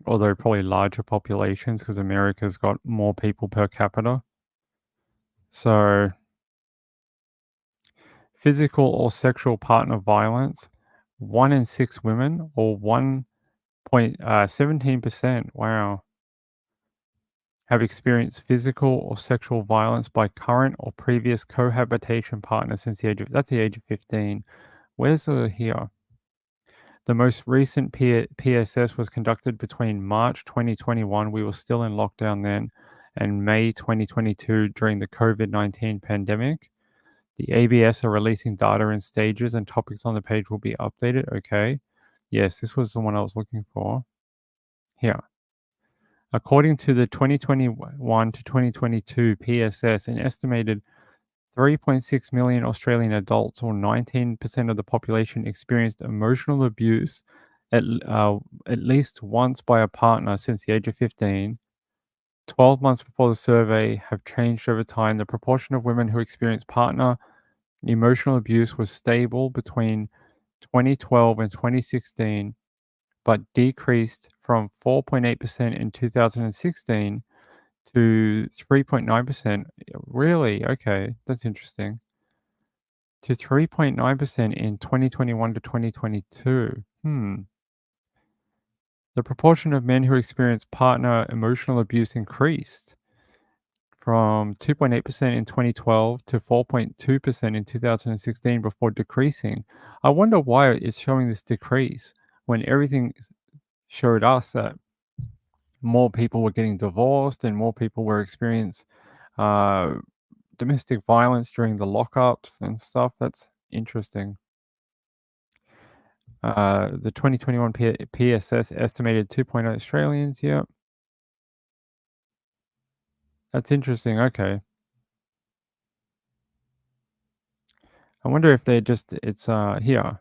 Speaker 1: Although probably larger populations because America's got more people per capita. So physical or sexual partner violence, 1 in 6 women or 1.17%, wow, have experienced physical or sexual violence by current or previous cohabitation partner since the age of 15. Where's the here? The most recent PSS was conducted between March 2021, we were still in lockdown then, and May 2022 during the COVID-19 pandemic. The ABS are releasing data in stages and topics on the page will be updated. Okay. Yes, this was the one I was looking for. Here. According to the 2021 to 2022 PSS, an estimated 3.6 million Australian adults, or 19% of the population, experienced emotional abuse at least once by a partner since the age of 15. 12 months before the survey have changed over time. The proportion of women who experienced partner emotional abuse was stable between 2012 and 2016, but decreased from 4.8% in 2016 to 3.9%. Really? Okay, that's interesting. To 3.9% in 2021 to 2022. The proportion of men who experience partner emotional abuse increased from 2.8% in 2012 to 4.2% in 2016 before decreasing. I wonder why it's showing this decrease when everything showed us that more people were getting divorced and more people were experiencing domestic violence during the lockups and stuff. That's interesting. The 2021 PSS estimated 2.0 Australians. Yep. That's interesting. Okay. I wonder if it's here.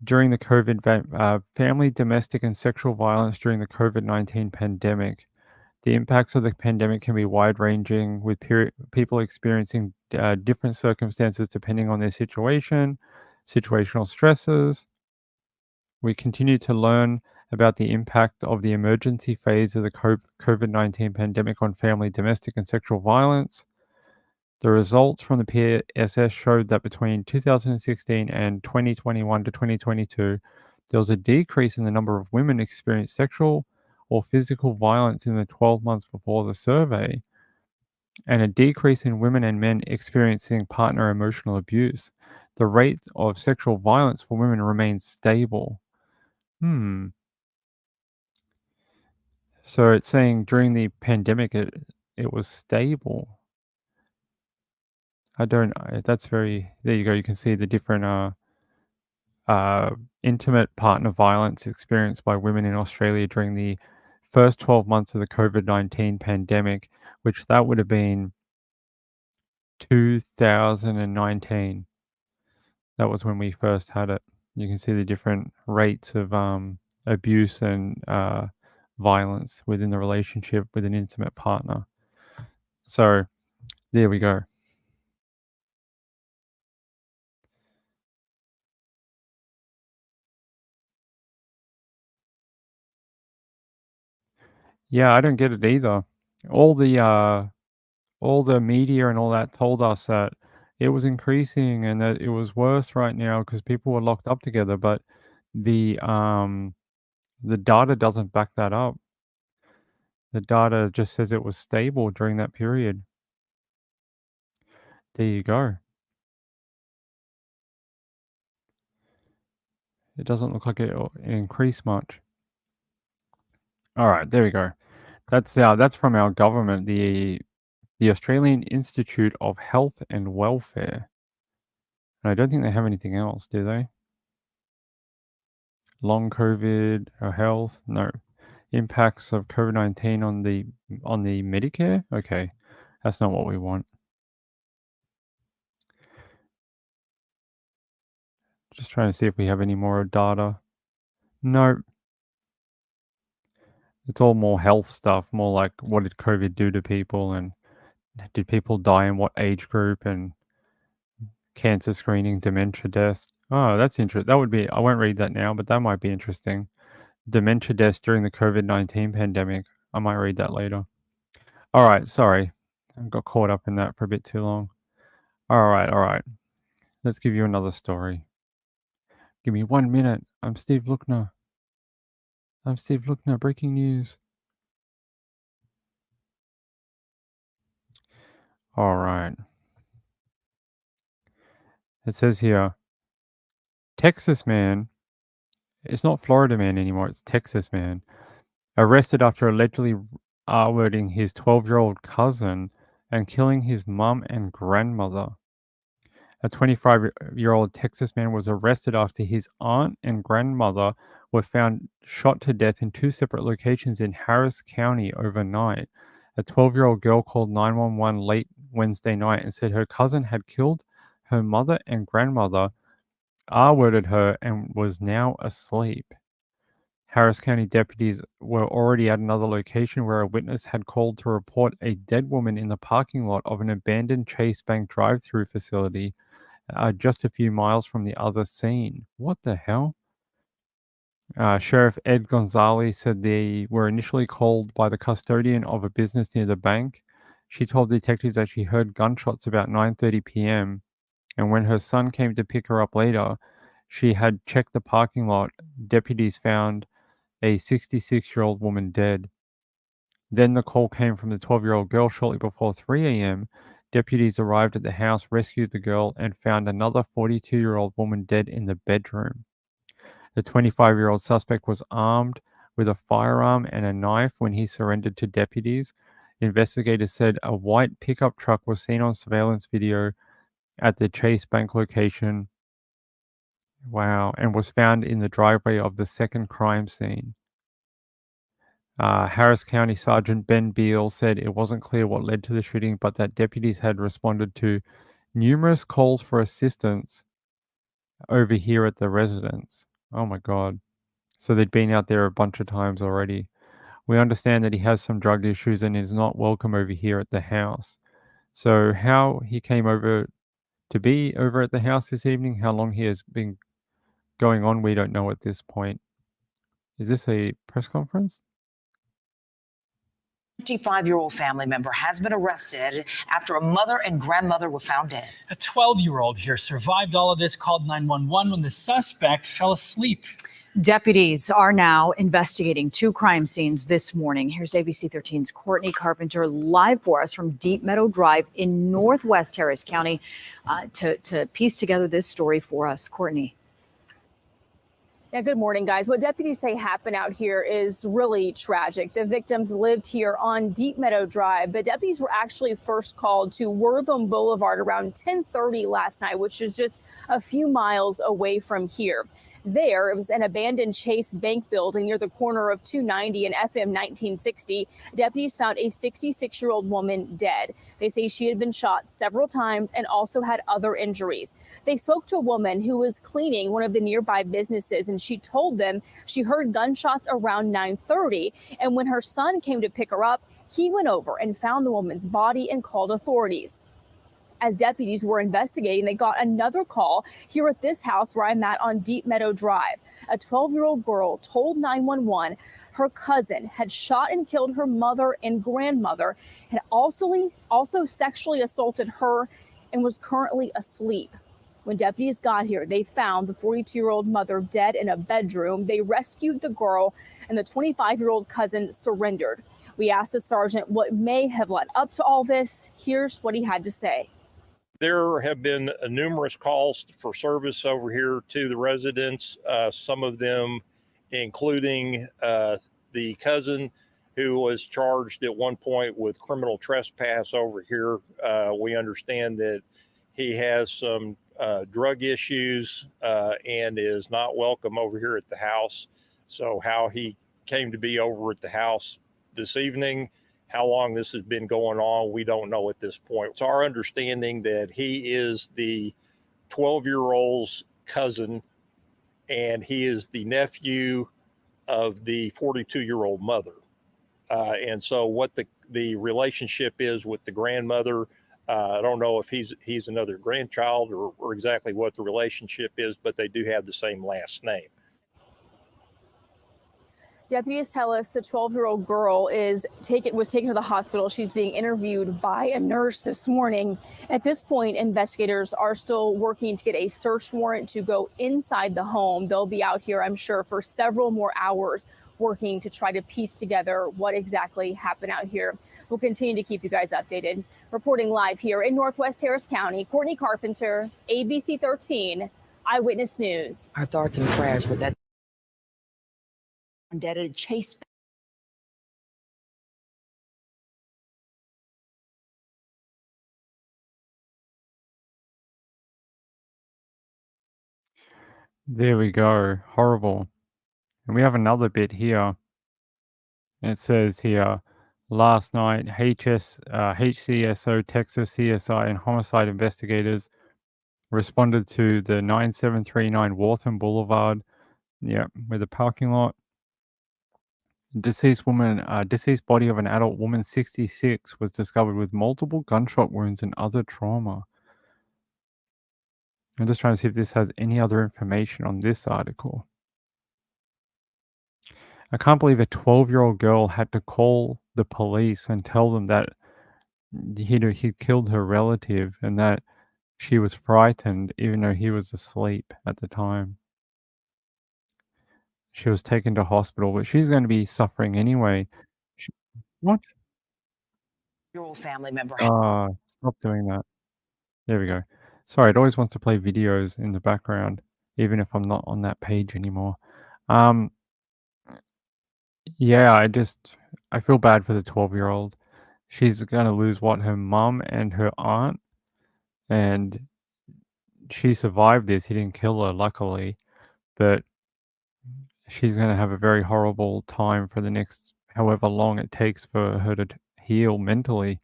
Speaker 1: During the family, domestic, and sexual violence during the COVID-19 pandemic. The impacts of the pandemic can be wide-ranging, with people experiencing different circumstances depending on their situation, situational stresses. We continue to learn about the impact of the emergency phase of the COVID-19 pandemic on family, domestic, and sexual violence. The results from the PSS showed that between 2016 and 2021 to 2022, there was a decrease in the number of women experiencing sexual or physical violence in the 12 months before the survey, and a decrease in women and men experiencing partner emotional abuse. The rate of sexual violence for women remains stable. So it's saying during the pandemic it was stable. That's very, there you go. You can see the different intimate partner violence experienced by women in Australia during the first 12 months of the COVID-19 pandemic, which that would have been 2019. That was when we first had it. You can see the different rates of abuse and violence within the relationship with an intimate partner. So there we go. Yeah, I don't get it either. All the media and all that told us that it was increasing and that it was worse right now because people were locked up together, but the data doesn't back that up. The data just says it was stable during that period. There you go. It doesn't look like it increased much. All right, there we go. That's from our government, the Australian Institute of Health and Welfare. And I don't think they have anything else, do they? Long COVID or health? No. Impacts of COVID-19 on the Medicare? Okay, that's not what we want. Just trying to see if we have any more data. No. It's all more health stuff, more like what did COVID do to people and did people die in what age group and cancer screening, dementia deaths. Oh, that's interesting. That would be, I won't read that now, but that might be interesting. Dementia deaths during the COVID-19 pandemic. I might read that later. All right, sorry. I got caught up in that for a bit too long. All right. Let's give you another story. Give me 1 minute. I'm Steve Lookner. Breaking news. All right. It says here, Texas man, it's not Florida man anymore, it's Texas man, arrested after allegedly R-wording his 12-year-old cousin and killing his mum and grandmother. A 25-year-old Texas man was arrested after his aunt and grandmother were found shot to death in 2 separate locations in Harris County overnight. A 12-year-old girl called 911 late Wednesday night and said her cousin had killed her mother and grandmother, R-worded her, and was now asleep. Harris County deputies were already at another location where a witness had called to report a dead woman in the parking lot of an abandoned Chase Bank drive-through facility just a few miles from the other scene. What the hell? Sheriff Ed Gonzalez said they were initially called by the custodian of a business near the bank. She told detectives that she heard gunshots about 9:30 p.m. and when her son came to pick her up later, she had checked the parking lot. Deputies found a 66-year-old woman dead. Then the call came from the 12-year-old girl shortly before 3 a.m. Deputies arrived at the house, rescued the girl, and found another 42-year-old woman dead in the bedroom. The 25-year-old suspect was armed with a firearm and a knife when he surrendered to deputies. Investigators said a white pickup truck was seen on surveillance video at the Chase Bank location. Wow, and was found in the driveway of the second crime scene. Harris County Sergeant Ben Beal said it wasn't clear what led to the shooting, but that deputies had responded to numerous calls for assistance over here at the residence. Oh my God. So they'd been out there a bunch of times already. We understand that he has some drug issues and is not welcome over here at the house. So how he came over to be over at the house this evening, how long he has been going on, we don't know at this point. Is this a press conference?
Speaker 14: 25-year-old family member has been arrested after a mother and grandmother were found dead.
Speaker 15: A 12-year-old here survived all of this, called 911 when the suspect fell asleep.
Speaker 16: Deputies are now investigating two crime scenes this morning. Here's ABC 13's Courtney Carpenter live for us from Deep Meadow Drive in Northwest Harris County to piece together this story for us. Courtney.
Speaker 17: Yeah, good morning, guys. What deputies say happened out here is really tragic. The victims lived here on Deep Meadow Drive, but deputies were actually first called to Wortham Boulevard around 10:30 last night, which is just a few miles away from here. There, it was an abandoned Chase Bank building near the corner of 290 and FM 1960. Deputies found a 66-year-old woman dead. They say she had been shot several times and also had other injuries. They spoke to a woman who was cleaning one of the nearby businesses, and she told them she heard gunshots around 9:30. And when her son came to pick her up, he went over and found the woman's body and called authorities. As deputies were investigating, they got another call here at this house where I'm at on Deep Meadow Drive. A 12-year-old girl told 911 her cousin had shot and killed her mother and grandmother, had also sexually assaulted her and was currently asleep. When deputies got here, they found the 42-year-old mother dead in a bedroom. They rescued the girl, and the 25-year-old cousin surrendered. We asked the sergeant what may have led up to all this. Here's what he had to say.
Speaker 18: There have been numerous calls for service over here to the residents, some of them including the cousin who was charged at one point with criminal trespass over here. We understand that he has some drug issues and is not welcome over here at the house. So how he came to be over at the house this evening, how long this has been going on, we don't know at this point. It's our understanding that he is the 12-year-old's cousin, and he is the nephew of the 42-year-old mother. And so what the relationship is with the grandmother, I don't know if he's another grandchild or exactly what the relationship is, but they do have the same last name.
Speaker 17: Deputies tell us the 12-year-old girl was taken to the hospital. She's being interviewed by a nurse this morning. At this point, investigators are still working to get a search warrant to go inside the home. They'll be out here, I'm sure, for several more hours working to try to piece together what exactly happened out here. We'll continue to keep you guys updated. Reporting live here in Northwest Harris County, Courtney Carpenter, ABC 13, Eyewitness News.
Speaker 14: Our thoughts and prayers with that. Dead at Chase.
Speaker 1: There we go. Horrible. And we have another bit here. It says here, last night, HCSO, Texas CSI, and homicide investigators responded to the 9739 Wortham Boulevard, with a parking lot. Deceased body of an adult woman, 66, was discovered with multiple gunshot wounds and other trauma. I'm just trying to see if this has any other information on this article. I can't believe a 12-year-old girl had to call the police and tell them that he'd killed her relative and that she was frightened even though he was asleep at the time. She was taken to hospital, but she's going to be suffering anyway. What?
Speaker 14: Your old family member.
Speaker 1: Stop doing that. There we go. Sorry, it always wants to play videos in the background, even if I'm not on that page anymore. Yeah, I feel bad for the 12-year-old. She's gonna lose her mum and her aunt, and she survived this. He didn't kill her, luckily, but she's gonna have a very horrible time for the next however long it takes for her to heal mentally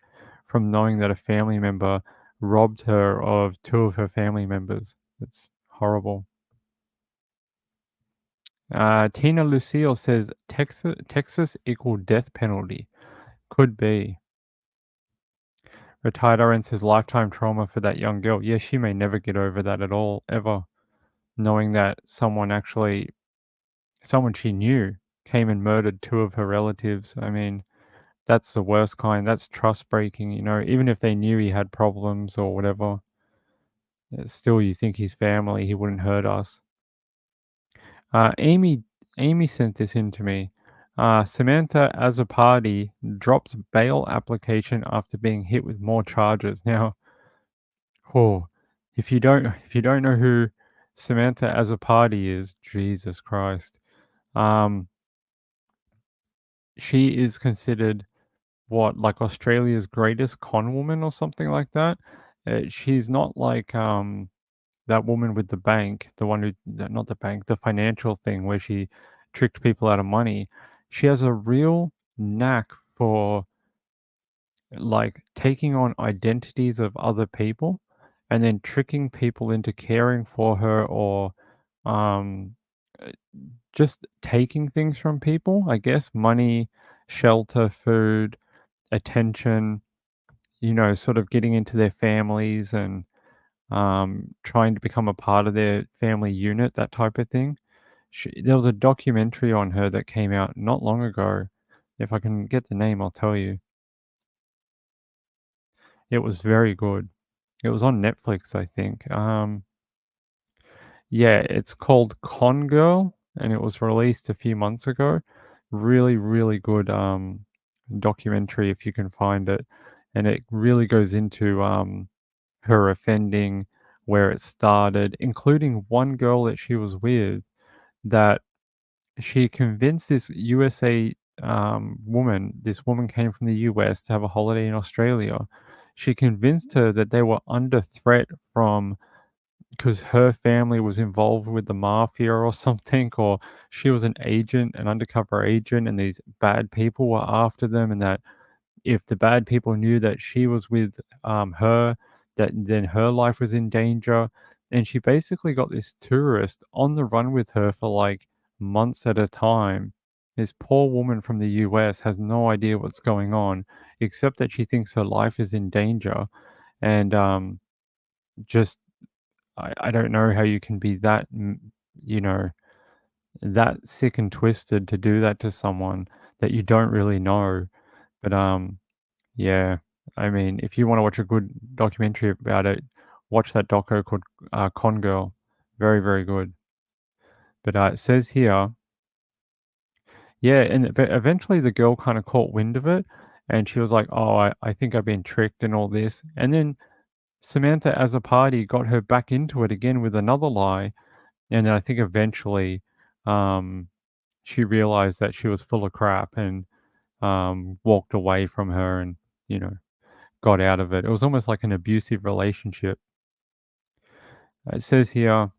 Speaker 1: from knowing that a family member robbed her of 2 of her family members. It's horrible. Tina Lucille says Texas equal death penalty. Could be. Retired RN says lifetime trauma for that young girl. Yeah, she may never get over that at all, ever. Knowing that someone she knew came and murdered 2 of her relatives. I mean, that's the worst kind. That's trust breaking, even if they knew he had problems or whatever. Still, you think he's family, he wouldn't hurt us. Amy sent this in to me. Samantha Azzopardi drops bail application after being hit with more charges. Now, if you don't know who Samantha Azzopardi is, Jesus Christ. She is considered like Australia's greatest con woman or something like that. She's not like that woman with the bank, the one who, not the bank, the financial thing where she tricked people out of money. She has a real knack for like taking on identities of other people and then tricking people into caring for her or um, just taking things from people, I guess, money, shelter, food, attention, sort of getting into their families and trying to become a part of their family unit, that type of thing. There was a documentary on her that came out not long ago. If I can get the name, I'll tell you. It was very good. It was on Netflix, I think. Yeah, it's called Con Girl, and it was released a few months ago. Really, really good documentary if you can find it, and it really goes into her offending, where it started, including one girl that she was with that she convinced this USA woman. This woman came from the US to have a holiday in Australia. She convinced her that they were under threat from because her family was involved with the mafia or something, or she was an agent, an undercover agent, and these bad people were after them, and that if the bad people knew that she was with her, that then her life was in danger. And she basically got this tourist on the run with her for like months at a time. This poor woman from the US has no idea what's going on, except that she thinks her life is in danger. And just, I don't know how you can be that, that sick and twisted to do that to someone that you don't really know. But yeah, I mean, if you want to watch a good documentary about it, watch that doco called Con Girl. Very, very good. But it says here, yeah, but eventually the girl kind of caught wind of it, and she was like, "Oh, I think I've been tricked and all this." And then Samantha, as a party, got her back into it again with another lie, and then I think eventually, she realized that she was full of crap and walked away from her and got out of it. It was almost like an abusive relationship. It says here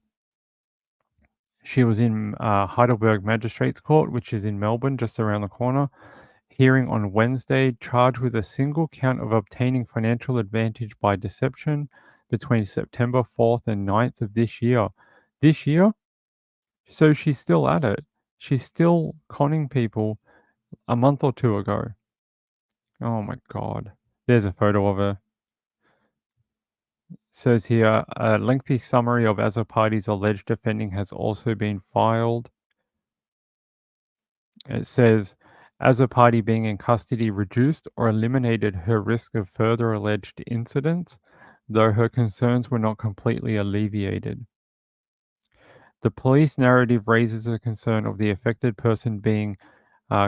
Speaker 1: she was in Heidelberg Magistrates Court, which is in Melbourne, just around the corner. Hearing on Wednesday, charged with a single count of obtaining financial advantage by deception between September 4th and 9th of this year. This year? So she's still at it. She's still conning people a month or two ago. Oh my God. There's a photo of her. Says here, a lengthy summary of Azzopardi's alleged offending has also been filed. It says, as a party being in custody reduced or eliminated her risk of further alleged incidents, though her concerns were not completely alleviated. The police narrative raises a concern of the affected person being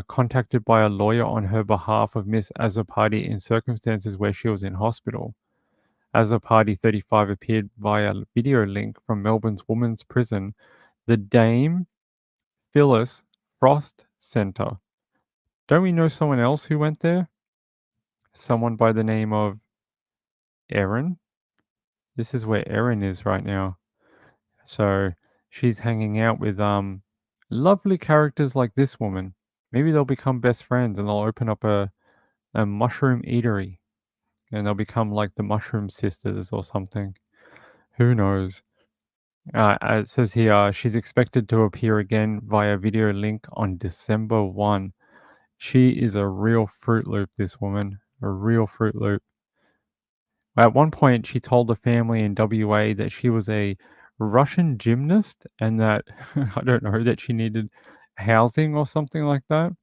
Speaker 1: contacted by a lawyer on her behalf of Miss Azzopardi in circumstances where she was in hospital. Azzopardi, 35, appeared via video link from Melbourne's women's prison, the Dame Phyllis Frost Centre. Don't we know someone else who went there? Someone by the name of Erin? This is where Erin is right now. So she's hanging out with lovely characters like this woman. Maybe they'll become best friends and they'll open up a mushroom eatery. And they'll become like the Mushroom Sisters or something. Who knows? It says here she's expected to appear again via video link on December 1. She is a real Fruit Loop, this woman. A real Fruit Loop. At one point, she told the family in WA that she was a Russian gymnast and that, I don't know, that she needed housing or something like that.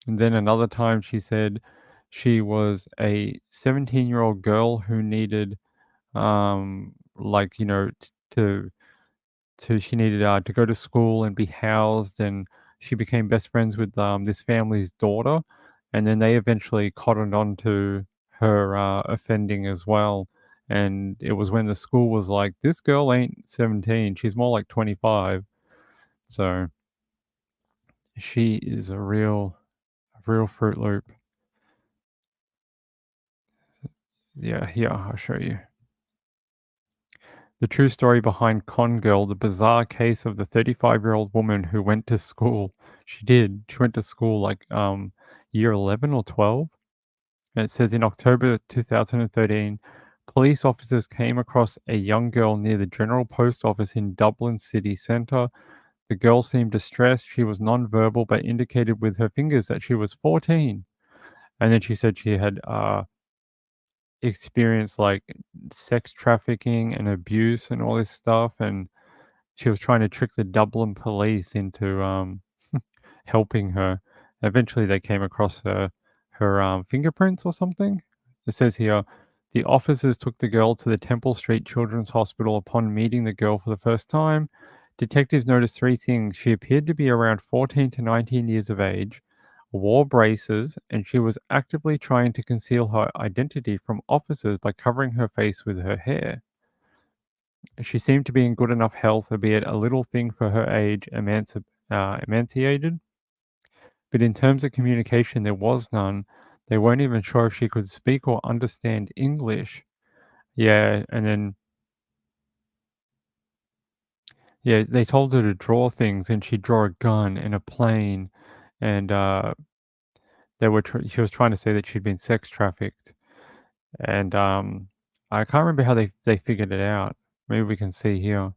Speaker 1: And then another time she said she was a 17-year-old girl who needed, like, you know, she needed to go to school and be housed, and she became best friends with this family's daughter, and then they eventually cottoned on to her offending as well. And it was when the school was like, this girl ain't 17, she's more like 25. So she is a real Fruit Loop. Yeah, here, I'll show you. The true story behind Con Girl, the bizarre case of the 35-year-old woman who went to school. She did. She went to school like year 11 or 12. And it says in October 2013, police officers came across a young girl near the General Post Office in Dublin city centre. The girl seemed distressed. She was non-verbal but indicated with her fingers that she was 14. And then she said she had experienced like sex trafficking and abuse and all this stuff, and she was trying to trick the Dublin police into helping her. Eventually they came across her fingerprints or something. It says here, the officers took the girl to the Temple Street Children's Hospital. Upon meeting the girl for the first time, detectives noticed three things. She appeared to be around 14 to 19 years of age, wore braces, and she was actively trying to conceal her identity from officers by covering her face with her hair. She seemed to be in good enough health, albeit a little thing for her age, emaciated. But in terms of communication, there was none. They weren't even sure if she could speak or understand English. Yeah, and then they told her to draw things, and she'd draw a gun and a plane, and she was trying to say that she'd been sex trafficked, and I can't remember how they figured it out. Maybe we can see here.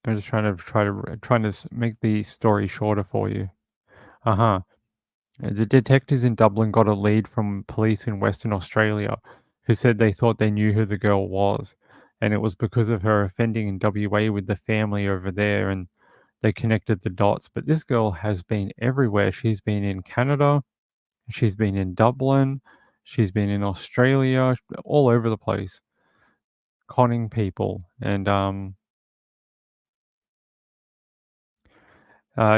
Speaker 1: I'm just trying to make the story shorter for you. The detectives in Dublin got a lead from police in Western Australia, who said they thought they knew who the girl was, and it was because of her offending in WA with the family over there, and they connected the dots. But this girl has been everywhere. She's been in Canada, she's been in Dublin, she's been in Australia, all over the place, conning people. And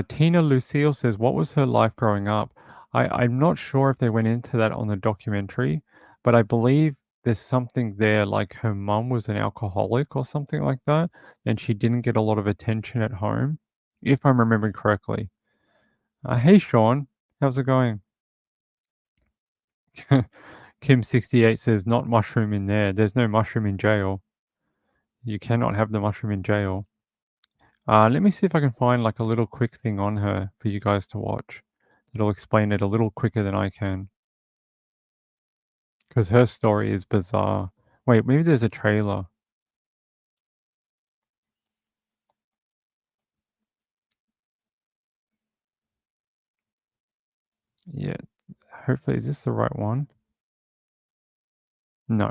Speaker 1: Tina Lucille says, what was her life growing up? I'm not sure if they went into that on the documentary, but I believe there's something there, like her mum was an alcoholic or something like that, and she didn't get a lot of attention at home, if I'm remembering correctly. Hey, Sean, how's it going? Kim68 says, not mushroom in there. There's no mushroom in jail. You cannot have the mushroom in jail. Let me see if I can find like a little quick thing on her for you guys to watch. It'll explain it a little quicker than I can. Because her story is bizarre. Wait, maybe there's a trailer. Yeah, hopefully, is this the right one? No.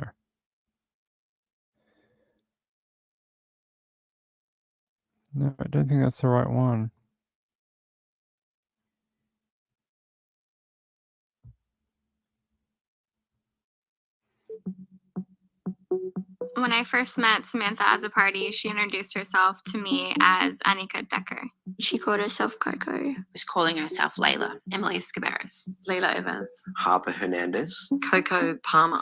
Speaker 1: No, I don't think that's the right one.
Speaker 19: When I first met Samantha as a party, she introduced herself to me as Annika Decker. She called herself Coco.
Speaker 20: Was calling herself Layla.
Speaker 19: Emily Escobaris.
Speaker 20: Layla Evans.
Speaker 6: Harper Hernandez.
Speaker 19: Coco Palmer.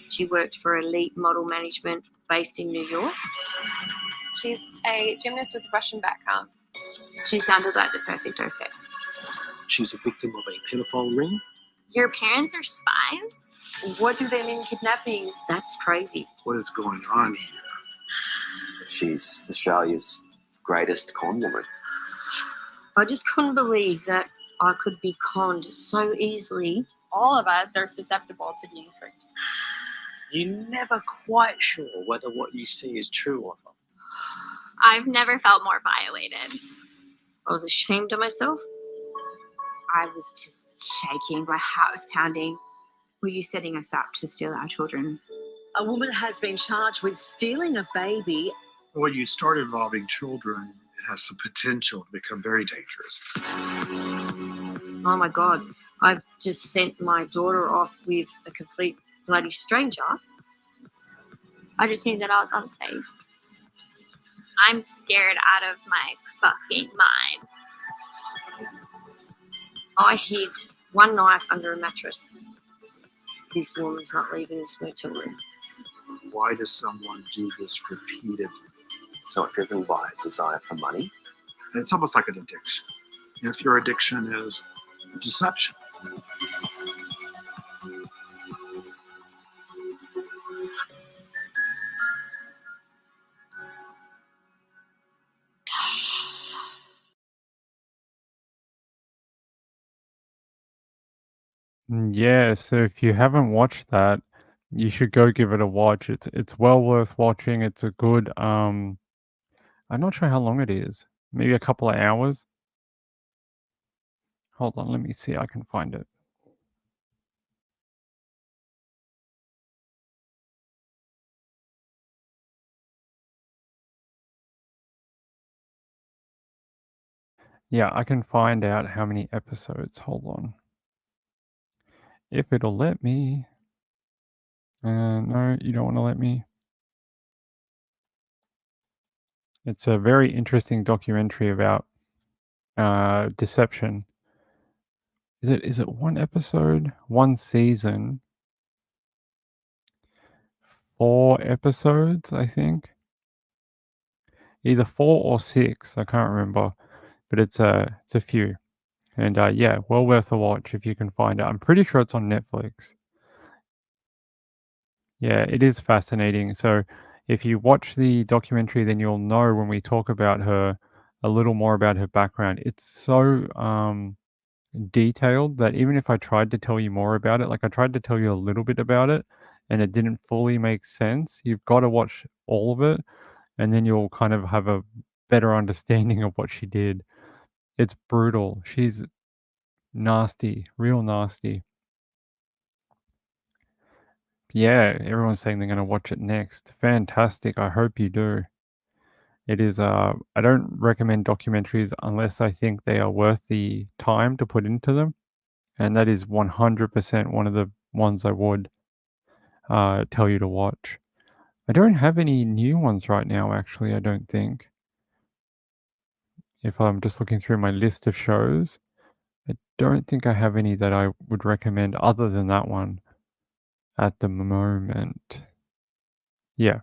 Speaker 19: She worked for Elite Model Management based in New York.
Speaker 12: She's a gymnast with a Russian background.
Speaker 19: She sounded like the perfect okay.
Speaker 21: She's a victim of a pedophile ring.
Speaker 19: Your parents are spies? What do they mean kidnapping? That's crazy.
Speaker 21: What is going on here?
Speaker 22: She's Australia's greatest con woman.
Speaker 19: I just couldn't believe that I could be conned so easily.
Speaker 20: All of us are susceptible to being tricked.
Speaker 21: You're never quite sure whether what you see is true or not.
Speaker 19: I've never felt more violated. I was ashamed of myself.
Speaker 20: I was just shaking. My heart was pounding. Were you setting us up to steal our children?
Speaker 23: A woman has been charged with stealing a baby.
Speaker 24: When you start involving children, it has the potential to become very dangerous.
Speaker 19: Oh my God. I've just sent my daughter off with a complete bloody stranger.
Speaker 20: I just knew that I was unsafe. I'm scared out of my fucking mind.
Speaker 19: I hid one knife under a mattress. This woman's not leaving this motel room.
Speaker 24: Why does someone do this repeatedly?
Speaker 22: It's not driven by desire for money.
Speaker 24: It's almost like an addiction. If your addiction is deception.
Speaker 1: Yeah, so if you haven't watched that, you should go give it a watch. It's well worth watching. It's a good I'm not sure how long it is. Maybe a couple of hours. Hold on, let me see. I can find it. Yeah, I can find out how many episodes. Hold on. If it'll let me. No, you don't want to let me. It's a very interesting documentary about deception. Is it one episode? One season? 4 episodes, I think. Either 4 or 6, I can't remember. But it's a few. And yeah, well worth a watch if you can find it. I'm pretty sure it's on Netflix. Yeah, it is fascinating. So if you watch the documentary, then you'll know when we talk about her a little more about her background. It's so detailed that even if I tried to tell you more about it, like I tried to tell you a little bit about it and it didn't fully make sense, you've got to watch all of it and then you'll kind of have a better understanding of what she did. It's brutal. She's nasty, real nasty. Yeah, everyone's saying they're going to watch it next. Fantastic. I hope you do. It is, I don't recommend documentaries unless I think they are worth the time to put into them. And that is 100% one of the ones I would tell you to watch. I don't have any new ones right now, actually, I don't think. If I'm just looking through my list of shows, I don't think I have any that I would recommend other than that one at the moment. Yeah.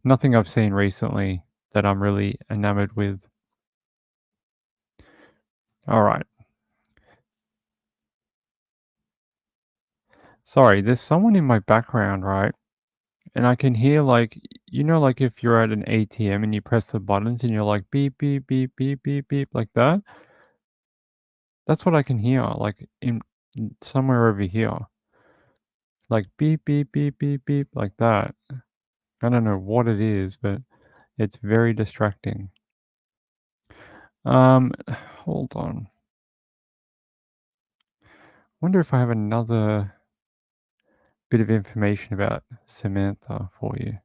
Speaker 1: Nothing I've seen recently that I'm really enamored with. All right. Sorry, there's someone in my background, right? And I can hear like, like if you're at an ATM and you press the buttons and you're like beep, beep, beep, beep, beep, beep, like that. That's what I can hear, like in somewhere over here. Like beep, beep, beep, beep, beep, like that. I don't know what it is, but it's very distracting. Hold on. Wonder if I have another bit of information about Samantha for you.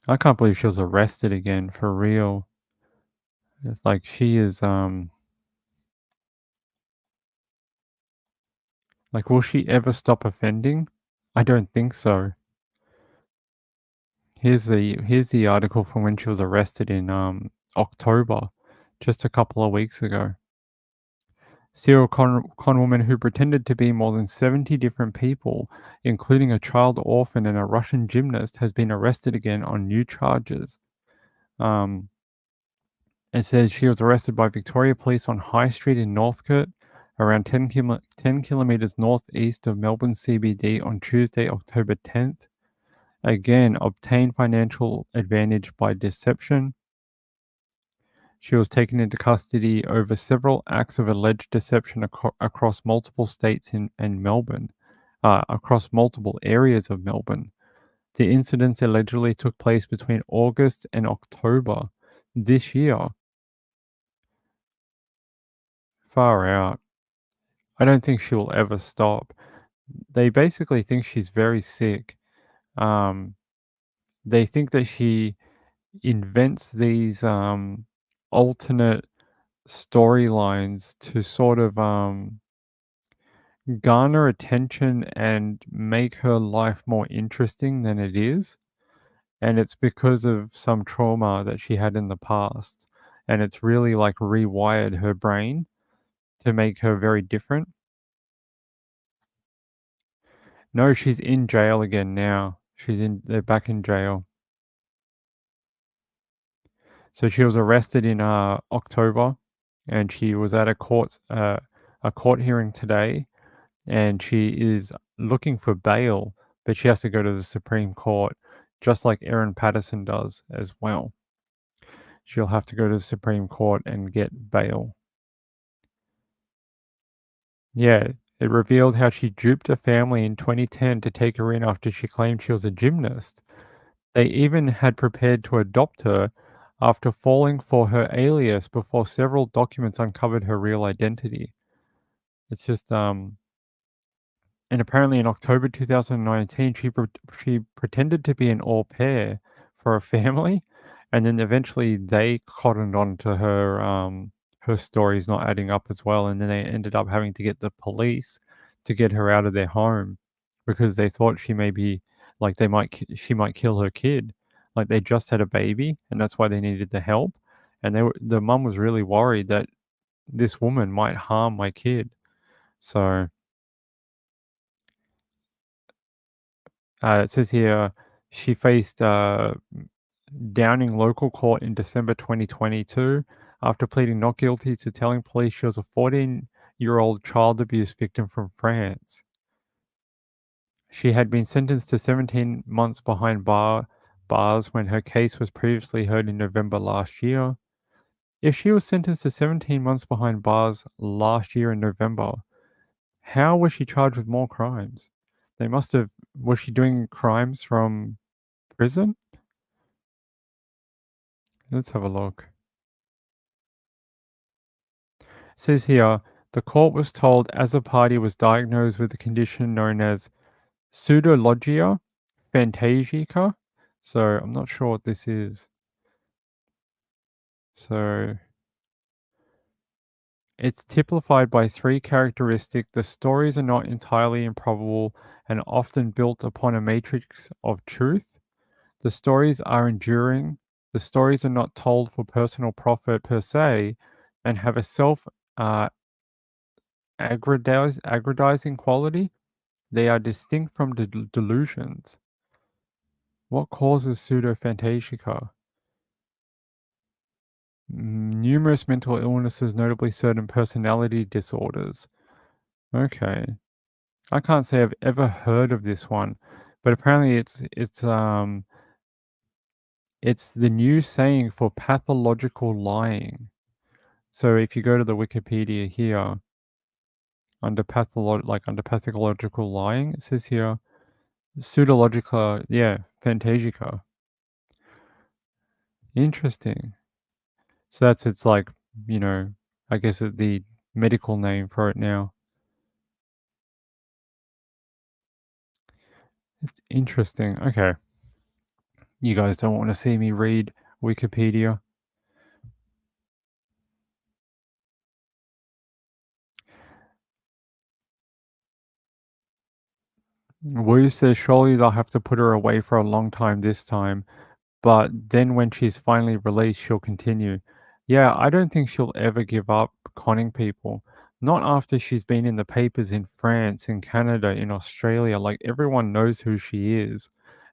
Speaker 1: I can't believe she was arrested again, for real. It's like she is, like, will she ever stop offending? I don't think so. Here's the article from when she was arrested in, October, just a couple of weeks ago. Serial con woman who pretended to be more than 70 different people, including a child orphan and a Russian gymnast, has been arrested again on new charges. It says she was arrested by Victoria Police on High Street in Northcote, around 10 kilometres northeast of Melbourne CBD on Tuesday, October 10th. Again, obtained financial advantage by deception. She was taken into custody over several acts of alleged deception across multiple states and Melbourne, across multiple areas of Melbourne. The incidents allegedly took place between August and October this year. Far out. I don't think she will ever stop. They basically think she's very sick. They think that she invents these alternate storylines to sort of garner attention and make her life more interesting than it is. And it's because of some trauma that she had in the past. And it's really like rewired her brain to make her very different. No, she's in jail again now. They're back in jail. So she was arrested in October, and she was at a court hearing today, and she is looking for bail, but she has to go to the Supreme Court, just like Erin Patterson does as well. She'll have to go to the Supreme Court and get bail. Yeah, it revealed how she duped a family in 2010 to take her in after she claimed she was a gymnast. They even had prepared to adopt her after falling for her alias before several documents uncovered her real identity. It's just, and apparently in October 2019, she pretended to be an au pair for a family, and then eventually they cottoned on to her stories not adding up as well, and then they ended up having to get the police to get her out of their home because they thought she might kill her kid. Like they just had a baby, and that's why they needed the help. And the mum was really worried that this woman might harm my kid. So it says here she faced Downing local court in December 2022 after pleading not guilty to telling police she was a 14-year-old child abuse victim from France. She had been sentenced to 17 months behind bars when her case was previously heard in November last year. If she was sentenced to 17 months behind bars last year in November, how was she charged with more crimes? Was she doing crimes from prison? Let's have a look. It says here, the court was told Azzopardi was diagnosed with a condition known as pseudologia phantasica. So I'm not sure what this is. So it's typified by three characteristics. The stories are not entirely improbable and often built upon a matrix of truth. The stories are enduring. The stories are not told for personal profit per se and have a aggrandizing quality. They are distinct from delusions. What causes pseudophantasica? Numerous mental illnesses, notably certain personality disorders. Okay. I can't say I've ever heard of this one, but apparently it's the new saying for pathological lying. So if you go to the Wikipedia here, under pathological lying, it says here pseudologica, phantasica. Interesting. So it's like, I guess the medical name for it now. It's interesting. Okay. You guys don't want to see me read Wikipedia. Wu says surely they'll have to put her away for a long time this time, but then when she's finally released, she'll continue. Yeah, I don't think she'll ever give up conning people. Not after she's been in the papers in France, in Canada, in Australia. Like, everyone knows who she is.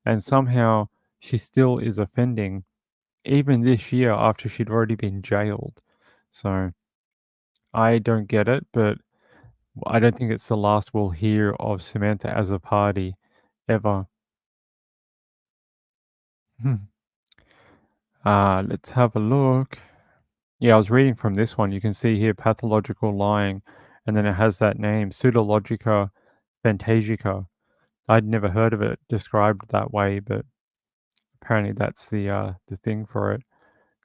Speaker 1: And somehow she still is offending, even this year after she'd already been jailed. So I don't get it, but I don't think it's the last we'll hear of Samantha as a party ever. Let's have a look. Yeah, I was reading from this one. You can see here pathological lying, and then it has that name, pseudologica phantasica. I'd never heard of it described that way, but apparently that's the thing for it.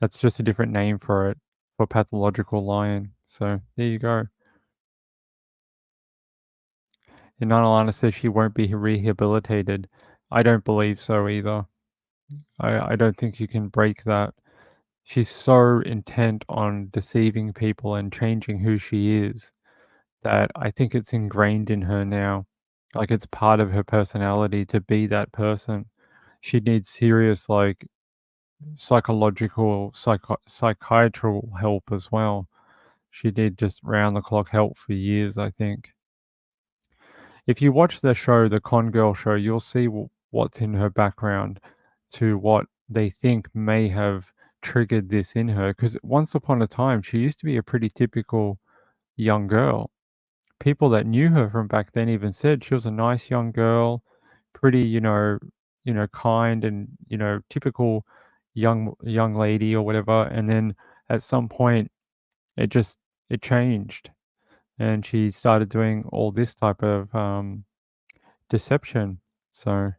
Speaker 1: That's just a different name for it, for pathological lying. So there you go. And Alana says she won't be rehabilitated. I don't believe so either. I don't think you can break that. She's so intent on deceiving people and changing who she is that I think it's ingrained in her now. Like, it's part of her personality to be that person. She needs serious, like, psychological, psychiatrical help as well. She did just round the clock help for years, I think. If you watch the show, the Con Girl show, you'll see what's in her background to what they think may have triggered this in her. Because once upon a time, she used to be a pretty typical young girl. People that knew her from back then even said she was a nice young girl, pretty, kind and, typical young lady or whatever. And then at some point, it changed, and she started doing all this type of deception. So,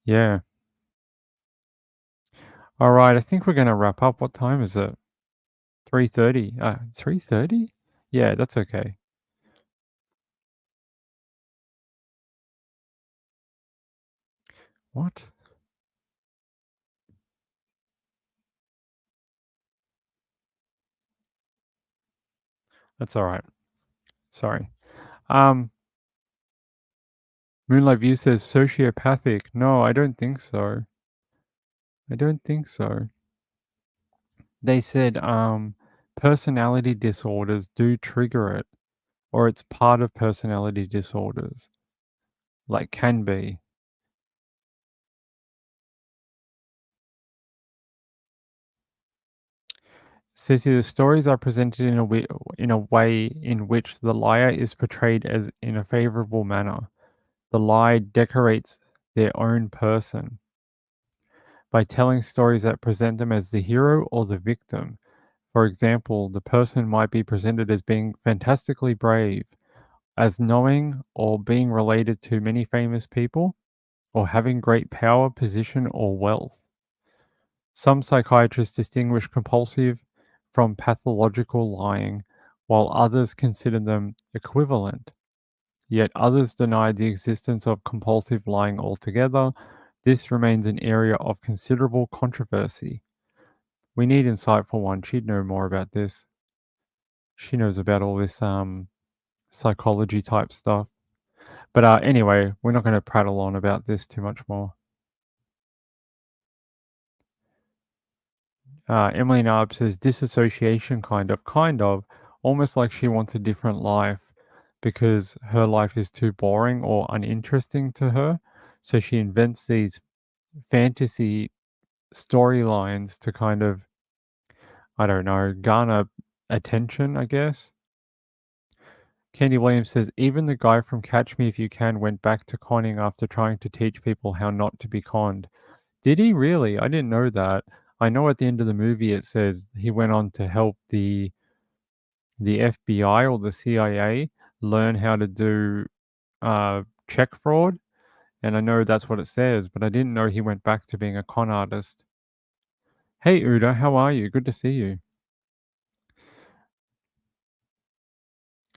Speaker 1: yeah. All right, I think we're gonna wrap up. What time is it? 3:30. 3:30? Yeah, that's okay. What? That's all right. Sorry. Moonlight View says sociopathic. No, I don't think so. I don't think so. They said personality disorders do trigger it, or it's part of personality disorders. Like, can be. Sissy, the stories are presented in a way in which the liar is portrayed as in a favorable manner. The lie decorates their own person by telling stories that present them as the hero or the victim. For example, the person might be presented as being fantastically brave, as knowing or being related to many famous people, or having great power, position, or wealth. Some psychiatrists distinguish compulsive from pathological lying, while others consider them equivalent. Yet others deny the existence of compulsive lying altogether. This remains an area of considerable controversy. We need Insightful One. She'd know more about this. She knows about all this psychology type stuff. But anyway, we're not going to prattle on about this too much more. Emily Narb says disassociation kind of, almost like she wants a different life because her life is too boring or uninteresting to her. So she invents these fantasy storylines to kind of, I don't know, garner attention, I guess. Candy Williams says, even the guy from Catch Me If You Can went back to conning after trying to teach people how not to be conned. Did he really? I didn't know that. I know at the end of the movie it says he went on to help the FBI or the CIA learn how to do check fraud. And I know that's what it says, but I didn't know he went back to being a con artist. Hey, Uda, how are you? Good to see you.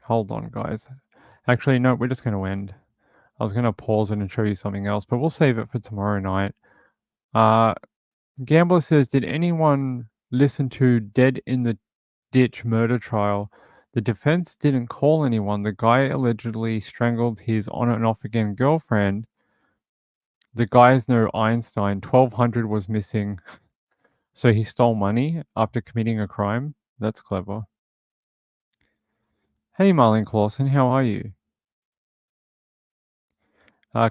Speaker 1: Hold on, guys. Actually, no, we're just going to end. I was going to pause it and show you something else, but we'll save it for tomorrow night. Gambler says, did anyone listen to Dead in the Ditch murder trial? The defense didn't call anyone. The guy allegedly strangled his on and off again girlfriend. The guy is no Einstein. 1200 was missing. So he stole money after committing a crime? That's clever. Hey, Marlene Clausen, how are you?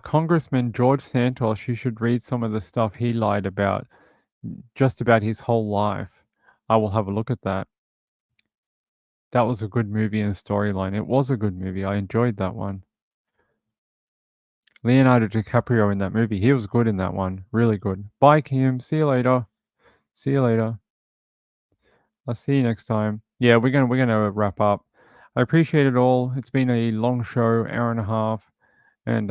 Speaker 1: Congressman George Santos, you should read some of the stuff he lied about, just about his whole life. I will have a look at that. That was a good movie and storyline. It was a good movie. I enjoyed that one. Leonardo DiCaprio in that movie. He was good in that one. Really good. Bye, Kim. See you later. See you later. I'll see you next time. Yeah, we're gonna wrap up. I appreciate it all. It's been a long show, hour and a half, and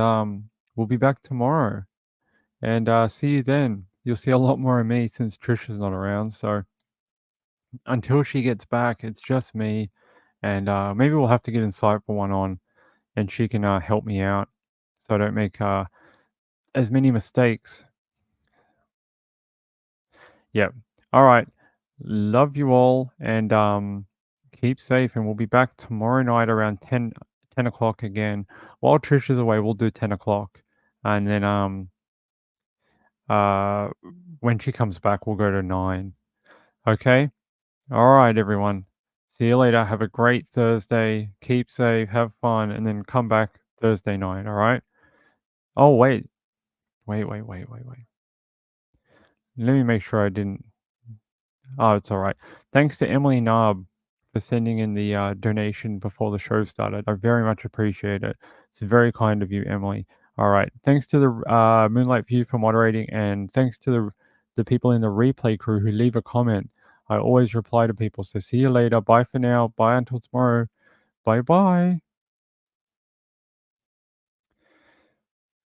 Speaker 1: we'll be back tomorrow. And see you then. You'll see a lot more of me since Trish is not around. So until she gets back, it's just me, and maybe we'll have to get Insightful One on, and she can help me out, so I don't make as many mistakes. Yep. All right. Love you all, and keep safe. And we'll be back tomorrow night around 10 o'clock again. While Trish is away, we'll do 10 o'clock. And then when she comes back, we'll go to 9. Okay? All right, everyone. See you later. Have a great Thursday. Keep safe. Have fun. And then come back Thursday night. All right? Oh, wait. Wait. Let me make sure I didn't. Oh, it's all right. Thanks to Emily Knob for sending in the donation before the show started. I very much appreciate it. It's very kind of you, Emily. All right. Thanks to the Moonlight View for moderating, and thanks to the people in the replay crew who leave a comment. I always reply to people. So see you later. Bye for now. Bye until tomorrow. Bye-bye.